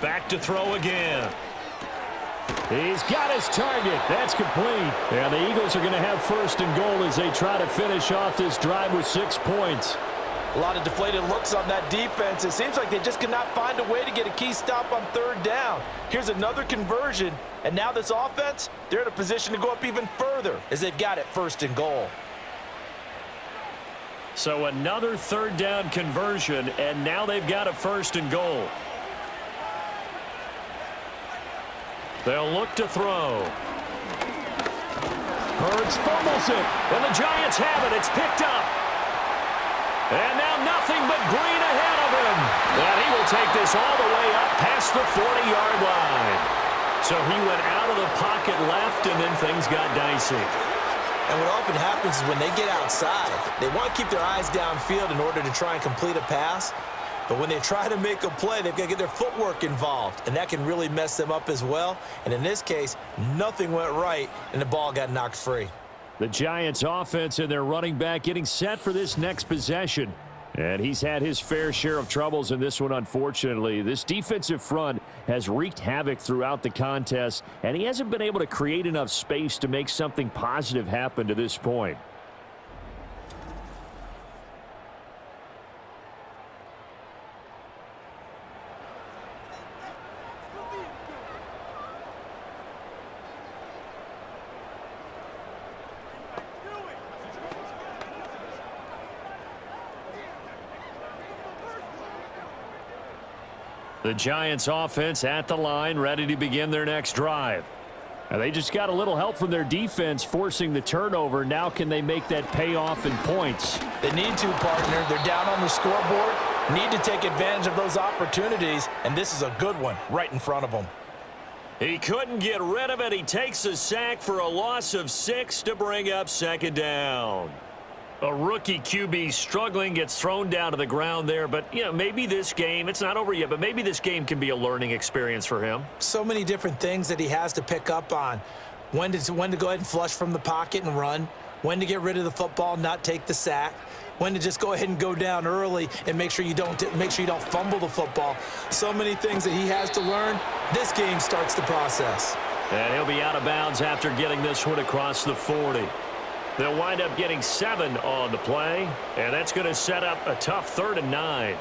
Back to throw again. He's got his target. That's complete. And the Eagles are going to have 1st and goal as they try to finish off this drive with 6 points. A lot of deflated looks on that defense. It seems like they just cannot find a way to get a key stop on 3rd down. Here's another conversion, and now this offense, they're in a position to go up even further as they've got it 1st and goal. So another 3rd down conversion, and now they've got a 1st and goal. They'll look to throw. Hurts fumbles it, and the Giants have it. It's picked up. And now nothing but green ahead of him. And he will take this all the way up past the 40-yard line. So he went out of the pocket left, and then things got dicey. And what often happens is when they get outside, they want to keep their eyes downfield in order to try and complete a pass. But when they try to make a play, they've got to get their footwork involved, and that can really mess them up as well. And in this case, nothing went right, and the ball got knocked free. The Giants offense and their running back getting set for this next possession. And he's had his fair share of troubles in this one, unfortunately. This defensive front has wreaked havoc throughout the contest, and he hasn't been able to create enough space to make something positive happen to this point. The Giants offense at the line, ready to begin their next drive. And they just got a little help from their defense forcing the turnover. Now can they make that pay off in points? They need to, partner. They're down on the scoreboard. Need to take advantage of those opportunities, and this is a good one right in front of them. He couldn't get rid of it. He takes a sack for a loss of 6 to bring up second down. A rookie QB struggling, gets thrown down to the ground there. But, you know, maybe this game, it's not over yet, but maybe this game can be a learning experience for him. So many different things that he has to pick up on. When to go ahead and flush from the pocket and run. When to get rid of the football, not take the sack. When to just go ahead and go down early and make sure you don't fumble the football. So many things that he has to learn. This game starts the process. And he'll be out of bounds after getting this one across the 40. They'll wind up getting 7 on the play, and that's going to set up a tough 3rd and 9.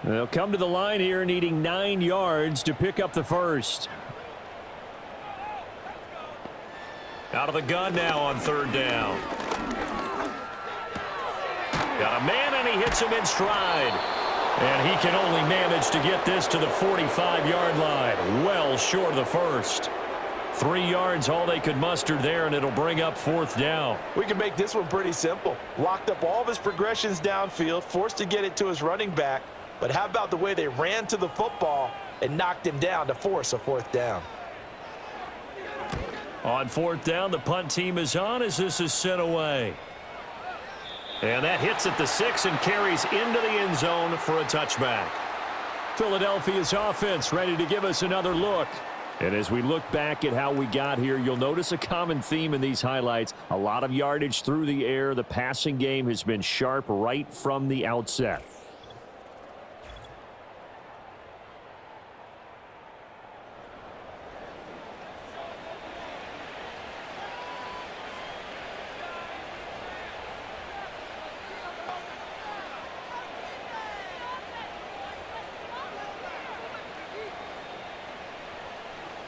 They'll come to the line here needing 9 yards to pick up the first. Out of the gun now on 3rd down. Got a man, and he hits him in stride. And he can only manage to get this to the 45-yard line. Well short of the first. 3 yards, all they could muster there, and it'll bring up 4th down. We can make this one pretty simple. Locked up all of his progressions downfield, forced to get it to his running back. But how about the way they ran to the football and knocked him down to force a 4th down? On 4th down, the punt team is on as this is sent away. And that hits at the 6 and carries into the end zone for a touchback. Philadelphia's offense ready to give us another look. And as we look back at how we got here, you'll notice a common theme in these highlights. A lot of yardage through the air. The passing game has been sharp right from the outset.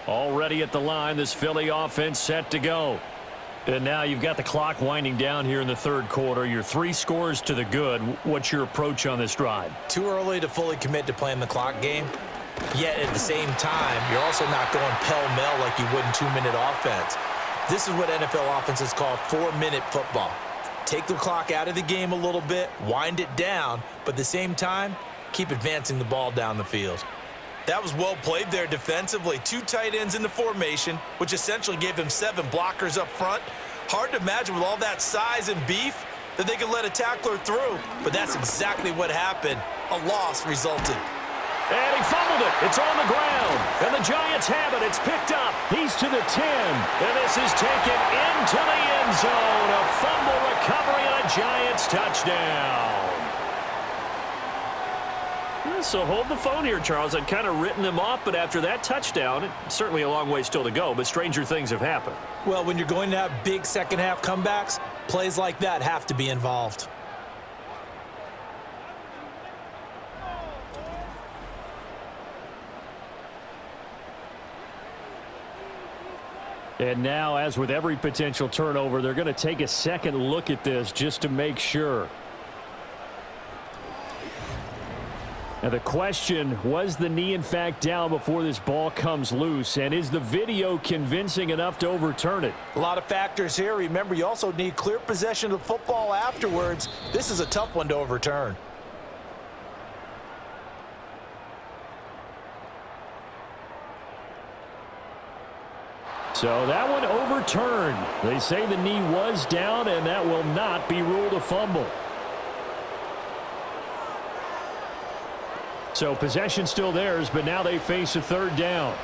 Already at the line, this Philly offense set to go. And now you've got the clock winding down here in the 3rd quarter. You're 3 scores to the good. What's your approach on this drive? Too early to fully commit to playing the clock game. Yet at the same time, you're also not going pell-mell like you would in 2-minute offense. This is what NFL offenses call 4-minute football. Take the clock out of the game a little bit, wind it down, but at the same time, keep advancing the ball down the field. That was well played there defensively. 2 tight ends in the formation, which essentially gave them 7 blockers up front. Hard to imagine with all that size and beef that they could let a tackler through, but that's exactly what happened. A loss resulted. And he fumbled it. It's on the ground. And the Giants have it. It's picked up. He's to the 10. And this is taken into the end zone. A fumble recovery and a Giants touchdown. So hold the phone here, Charles. I'd kind of written them off, but after that touchdown, it's certainly a long way still to go, but stranger things have happened. Well, when you're going to have big second-half comebacks, plays like that have to be involved. And now, as with every potential turnover, they're going to take a second look at this just to make sure. Now the question, was the knee in fact down before this ball comes loose? And is the video convincing enough to overturn it? A lot of factors here. Remember, you also need clear possession of the football afterwards. This is a tough one to overturn. So that one overturned. They say the knee was down, and that will not be ruled a fumble. So possession still theirs, but now they face a 3rd down.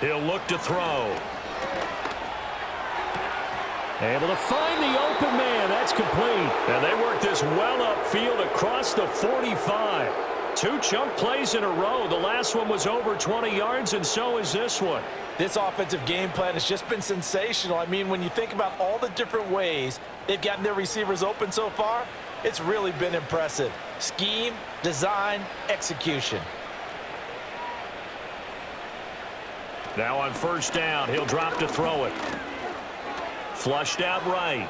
He'll look to throw. Able to find the open man. That's complete. And they work this well upfield across the 45. 2 chunk plays in a row. The last one was over 20 yards, and so is this one. This offensive game plan has just been sensational. I mean, when you think about all the different ways they've gotten their receivers open so far, it's really been impressive. Scheme, design, execution. Now on first down, he'll drop to throw it. Flushed out right.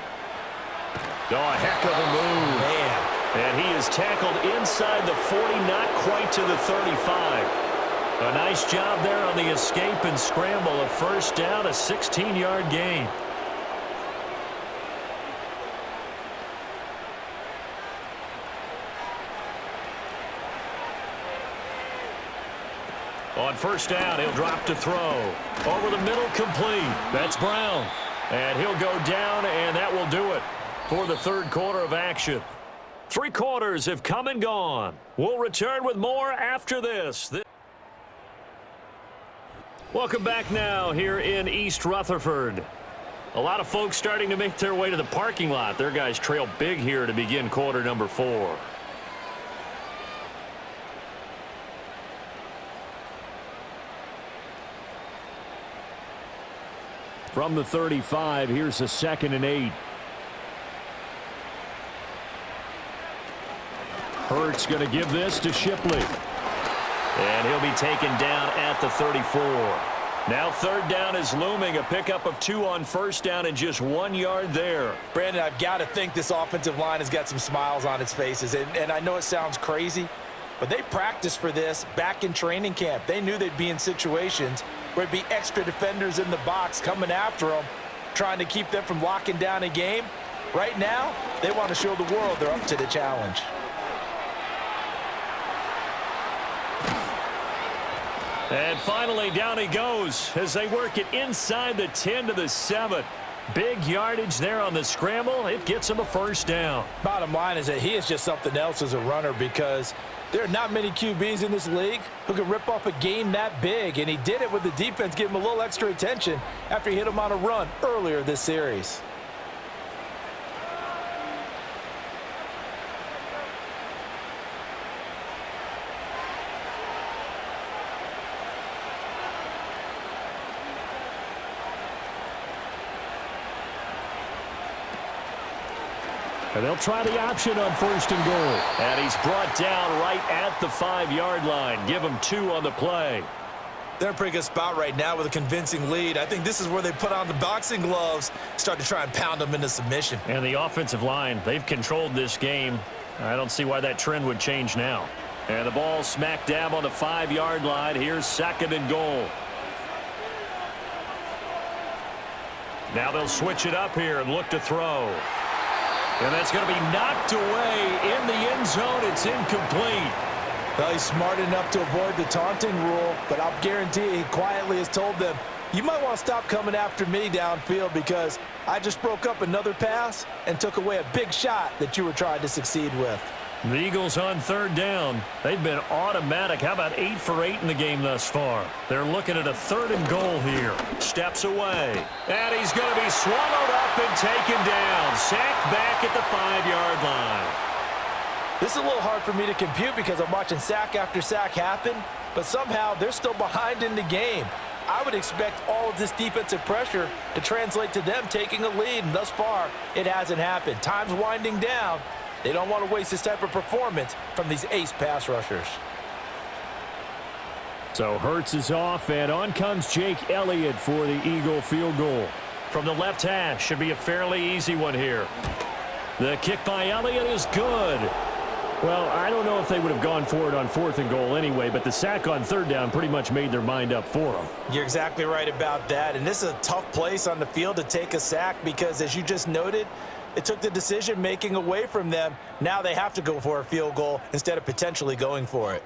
Oh, a heck of a move. Man. And he is tackled inside the 40, not quite to the 35. A nice job there on the escape and scramble. A first down, a 16-yard gain. On first down, he'll drop to throw. Over the middle, complete. That's Brown. And he'll go down, and that will do it for the third quarter of action. 3 quarters have come and gone. We'll return with more after this. Welcome back now here in East Rutherford. A lot of folks starting to make their way to the parking lot. Their guys trail big here to begin quarter number 4. From the 35, here's a 2nd and 8. Hurts going to give this to Shipley. And he'll be taken down at the 34. Now third down is looming. A pickup of 2 on first down and just 1 yard there. Brandon, I've got to think this offensive line has got some smiles on its faces. And I know it sounds crazy, but they practiced for this back in training camp. They knew they'd be in situations where it'd be extra defenders in the box coming after them, trying to keep them from locking down a game. Right now, they want to show the world they're up to the challenge. And finally, down he goes as they work it inside the 10 to the 7. Big yardage there on the scramble. It gets him a first down. Bottom line is that he is just something else as a runner, because there are not many QBs in this league who can rip off a game that big, and he did it with the defense giving him a little extra attention after he hit him on a run earlier this series. And they'll try the option on 1st and goal. And he's brought down right at the 5-yard line. Give him 2 on the play. They're in a pretty good spot right now with a convincing lead. I think this is where they put on the boxing gloves, start to try and pound them into submission. And the offensive line, they've controlled this game. I don't see why that trend would change now. And the ball smack dab on the 5-yard line. Here's 2nd and goal. Now they'll switch it up here and look to throw. And that's going to be knocked away in the end zone. It's incomplete. Well, he's smart enough to avoid the taunting rule, but I'll guarantee he quietly has told them, you might want to stop coming after me downfield, because I just broke up another pass and took away a big shot that you were trying to succeed with. The Eagles on third down. They've been automatic. How about 8 for 8 in the game thus far? They're looking at a 3rd and goal here. Steps away. And he's going to be swallowed up and taken down. Sacked back at the 5-yard line. This is a little hard for me to compute because I'm watching sack after sack happen, but somehow they're still behind in the game. I would expect all of this defensive pressure to translate to them taking a lead, and thus far, it hasn't happened. Time's winding down. They don't want to waste this type of performance from these ace pass rushers. So Hurts is off, and on comes Jake Elliott for the Eagle field goal. From the left hash, should be a fairly easy one here. The kick by Elliott is good. Well, I don't know if they would have gone for it on 4th and goal anyway, but the sack on 3rd down pretty much made their mind up for them. You're exactly right about that, and this is a tough place on the field to take a sack because, as you just noted, it took the decision-making away from them. Now they have to go for a field goal instead of potentially going for it.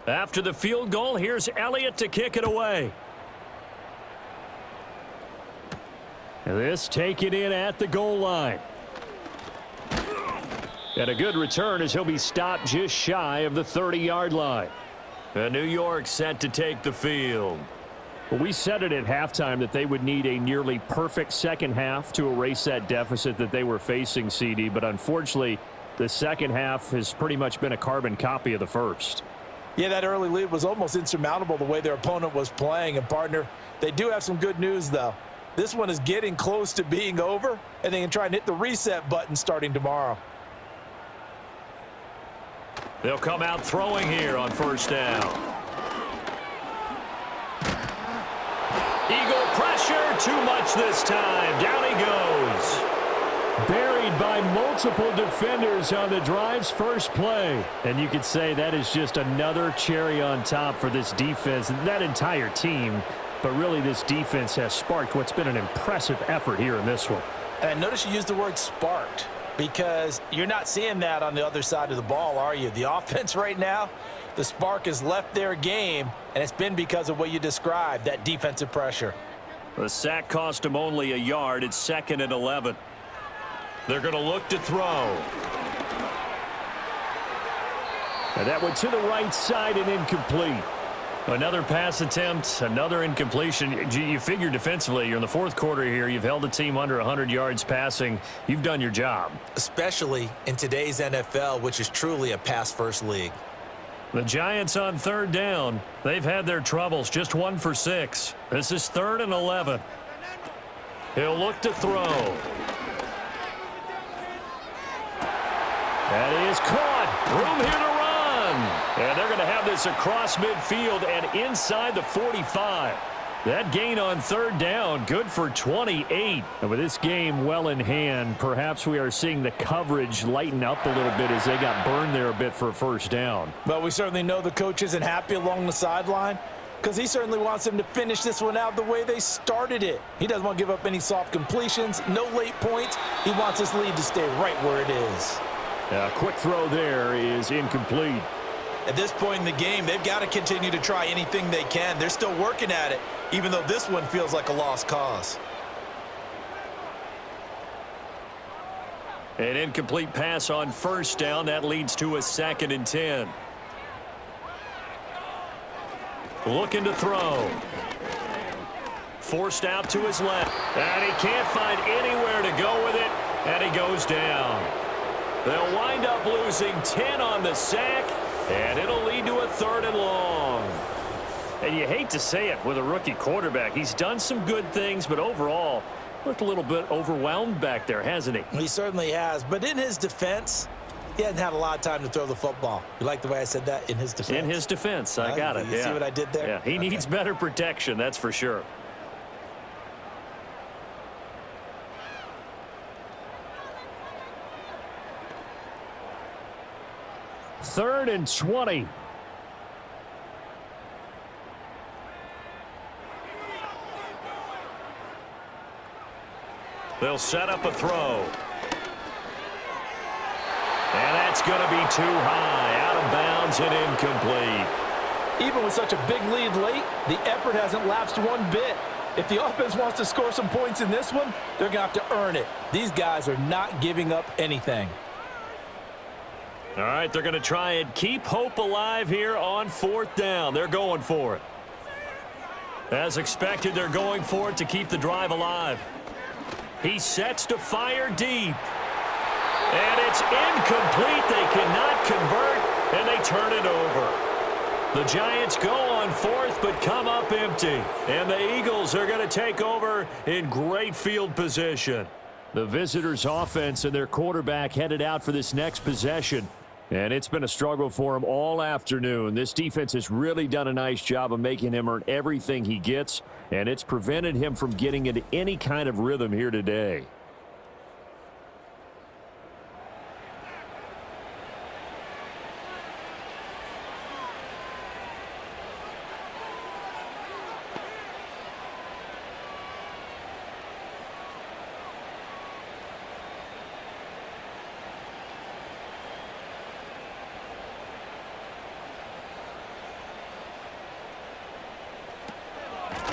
After the field goal, here's Elliott to kick it away. This taken in at the goal line. And a good return as he'll be stopped just shy of the 30-yard line. And New York set to take the field. Well, we said it at halftime that they would need a nearly perfect second half to erase that deficit that they were facing, CD. But unfortunately, the second half has pretty much been a carbon copy of the first. Yeah, that early lead was almost insurmountable the way their opponent was playing. And, partner, they do have some good news, though. This one is getting close to being over, and they can try and hit the reset button starting tomorrow. They'll come out throwing here on first down. Eagle pressure, too much this time. Down he goes. Buried by multiple defenders on the drive's first play. And you could say that is just another cherry on top for this defense and that entire team. But really, this defense has sparked what's been an impressive effort here in this one. And notice you used the word sparked, because you're not seeing that on the other side of the ball, are you? The offense right now, the spark has left their game, and it's been because of what you described, that defensive pressure. The sack cost him only a yard. It's 2nd and 11. They're going to look to throw. And that went to the right side and incomplete. Another pass attempt, another incompletion. You figure defensively, you're in the fourth quarter here. You've held the team under 100 yards passing. You've done your job. Especially in today's NFL, which is truly a pass-first league. The Giants on 3rd down. They've had their troubles, just 1 for 6. This is 3rd and 11. He'll look to throw. That is caught. Room here to run. And they're going to have this across midfield and inside the 45. That gain on 3rd down, good for 28. And with this game well in hand, perhaps we are seeing the coverage lighten up a little bit as they got burned there a bit for a first down. But we certainly know the coach isn't happy along the sideline, because he certainly wants them to finish this one out the way they started it. He doesn't want to give up any soft completions, no late points. He wants his lead to stay right where it is. A quick throw there is incomplete. At this point in the game, they've got to continue to try anything they can. They're still working at it, even though this one feels like a lost cause. An incomplete pass on first down. That leads to a 2nd and 10. Looking to throw. Forced out to his left. And he can't find anywhere to go with it. And he goes down. They'll wind up losing 10 on the sack. And it'll lead to a 3rd and long. And you hate to say it with a rookie quarterback. He's done some good things, but overall, looked a little bit overwhelmed back there, hasn't he? He certainly has. But in his defense, he hasn't had a lot of time to throw the football. You like the way I said that? In his defense? In his defense. I got it. You see what I did there? Yeah, he needs better protection, that's for sure. Third and 20. They'll set up a throw. And that's going to be too high. Out of bounds and incomplete. Even with such a big lead late, the effort hasn't lapsed one bit. If the offense wants to score some points in this one, they're going to have to earn it. These guys are not giving up anything. All right, they're going to try and keep hope alive here on 4th down. They're going for it. As expected, they're going for it to keep the drive alive. He sets to fire deep. And it's incomplete. They cannot convert, and they turn it over. The Giants go on 4th, but come up empty. And the Eagles are going to take over in great field position. The visitors' offense and their quarterback headed out for this next possession. And it's been a struggle for him all afternoon. This defense has really done a nice job of making him earn everything he gets, and it's prevented him from getting into any kind of rhythm here today.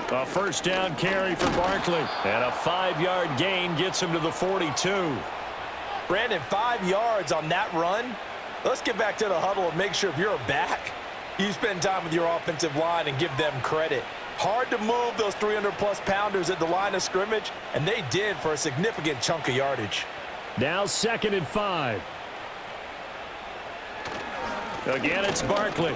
A first down carry for Barkley. And a 5-yard gain gets him to the 42. Brandon, 5 yards on that run. Let's get back to the huddle and make sure if you're a back, you spend time with your offensive line and give them credit. Hard to move those 300-plus pounders at the line of scrimmage, and they did for a significant chunk of yardage. Now 2nd and 5. Again, it's Barkley.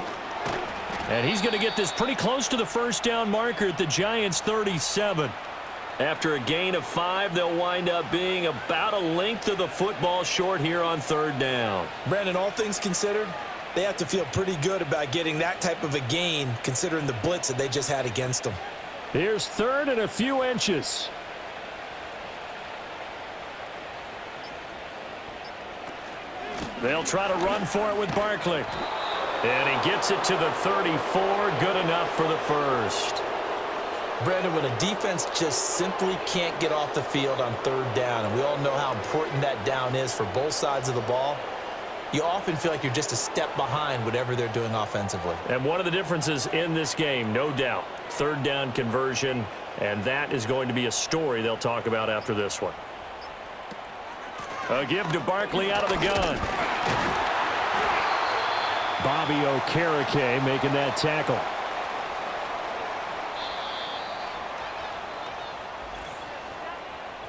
And he's going to get this pretty close to the first down marker at the Giants' 37. After a gain of 5, they'll wind up being about a length of the football short here on 3rd down. Brandon, all things considered, they have to feel pretty good about getting that type of a gain considering the blitz that they just had against them. Here's 3rd and a few inches. They'll try to run for it with Barkley. And he gets it to the 34. Good enough for the first. Brandon, when a defense just simply can't get off the field on 3rd down, and we all know how important that down is for both sides of the ball, you often feel like you're just a step behind whatever they're doing offensively. And one of the differences in this game, no doubt, 3rd down conversion, and that is going to be a story they'll talk about after this one. A give to Barkley out of the gun. Bobby Okereke making that tackle.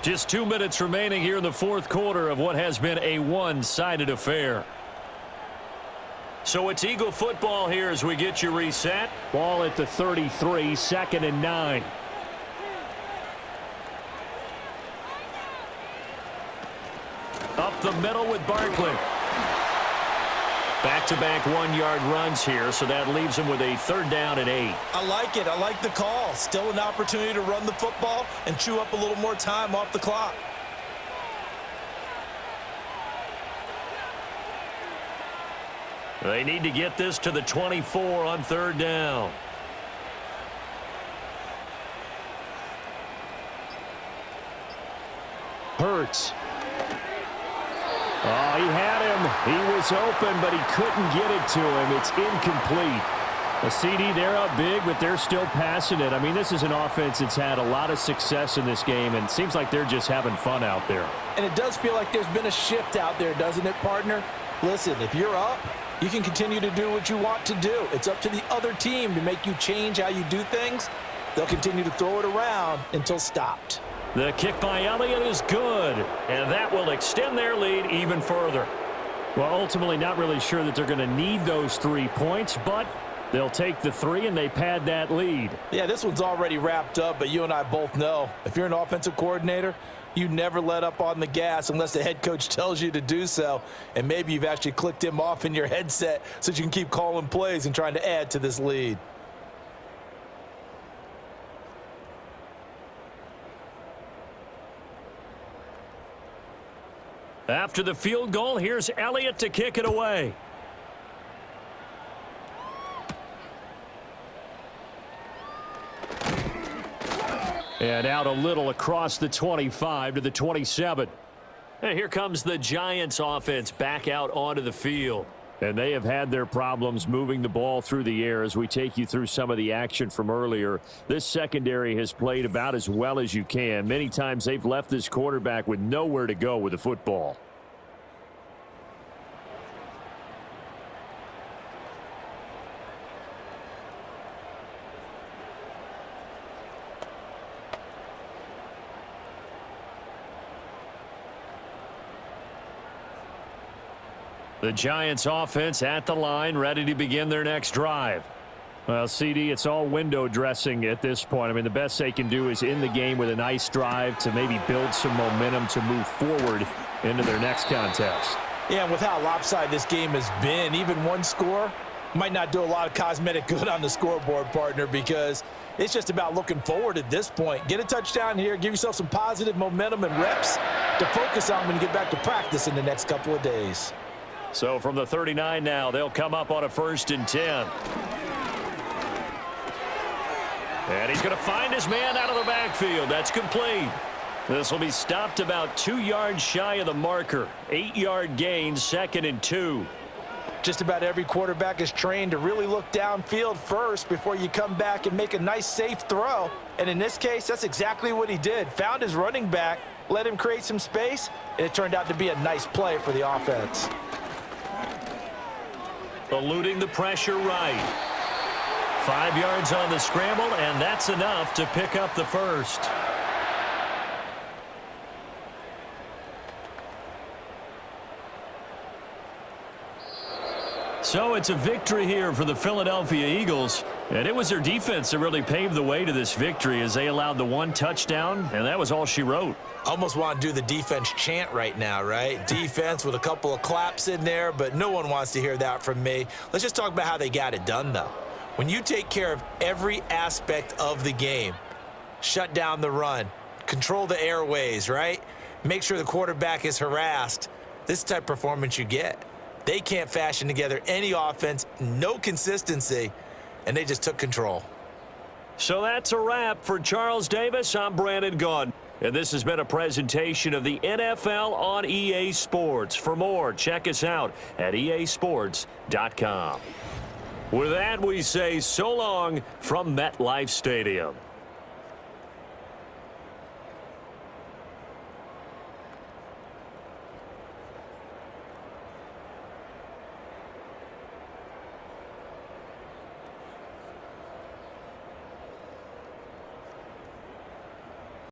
Just 2 minutes remaining here in the 4th quarter of what has been a one-sided affair. So it's Eagle football here as we get you reset. Ball at the 33, 2nd and 9. Up the middle with Barkley. Back-to-back 1-yard runs here, so that leaves him with a 3rd down and 8. I like it. I like the call. Still an opportunity to run the football and chew up a little more time off the clock. They need to get this to the 24 on 3rd down. Hurts. Oh, he had him. He was open, but he couldn't get it to him. It's incomplete. A CD, they're up big, but they're still passing it. I mean, this is an offense that's had a lot of success in this game, and it seems like they're just having fun out there. And it does feel like there's been a shift out there, doesn't it, partner? Listen, if you're up, you can continue to do what you want to do. It's up to the other team to make you change how you do things. They'll continue to throw it around until stopped. The kick by Elliott is good, and that will extend their lead even further. Well, ultimately, not really sure that they're going to need those 3 points, but they'll take the 3 and they pad that lead. Yeah, this one's already wrapped up, but you and I both know if you're an offensive coordinator, you never let up on the gas unless the head coach tells you to do so, and maybe you've actually clicked him off in your headset so you can keep calling plays and trying to add to this lead. After the field goal, here's Elliott to kick it away. And out a little across the 25 to the 27. And here comes the Giants offense back out onto the field. And they have had their problems moving the ball through the air as we take you through some of the action from earlier. This secondary has played about as well as you can. Many times they've left this quarterback with nowhere to go with the football. The Giants offense at the line, ready to begin their next drive. Well, CD, it's all window dressing at this point. I mean, the best they can do is in the game with a nice drive to maybe build some momentum to move forward into their next contest. Yeah, and with how lopsided this game has been, even one score might not do a lot of cosmetic good on the scoreboard, partner, because it's just about looking forward at this point. Get a touchdown here, give yourself some positive momentum and reps to focus on when you get back to practice in the next couple of days. So from the 39 now, they'll come up on a 1st and 10. And he's going to find his man out of the backfield. That's complete. This will be stopped about 2 yards shy of the marker. 8-yard gain, 2nd and 2. Just about every quarterback is trained to really look downfield first before you come back and make a nice, safe throw. And in this case, that's exactly what he did. Found his running back, let him create some space, and it turned out to be a nice play for the offense. Eluding the pressure right. 5 yards on the scramble, and that's enough to pick up the first. So it's a victory here for the Philadelphia Eagles, and it was their defense that really paved the way to this victory as they allowed the one touchdown, and that was all she wrote. Almost want to do the defense chant right now, right? Defense with a couple of claps in there, but no one wants to hear that from me. Let's just talk about how they got it done, though. When you take care of every aspect of the game, shut down the run, control the airways, right? Make sure the quarterback is harassed. This is the type of performance you get. They can't fashion together any offense, no consistency, and they just took control. So that's a wrap for Charles Davis. I'm Brandon Gaudin, and this has been a presentation of the NFL on EA Sports. For more, check us out at easports.com. With that, we say so long from MetLife Stadium.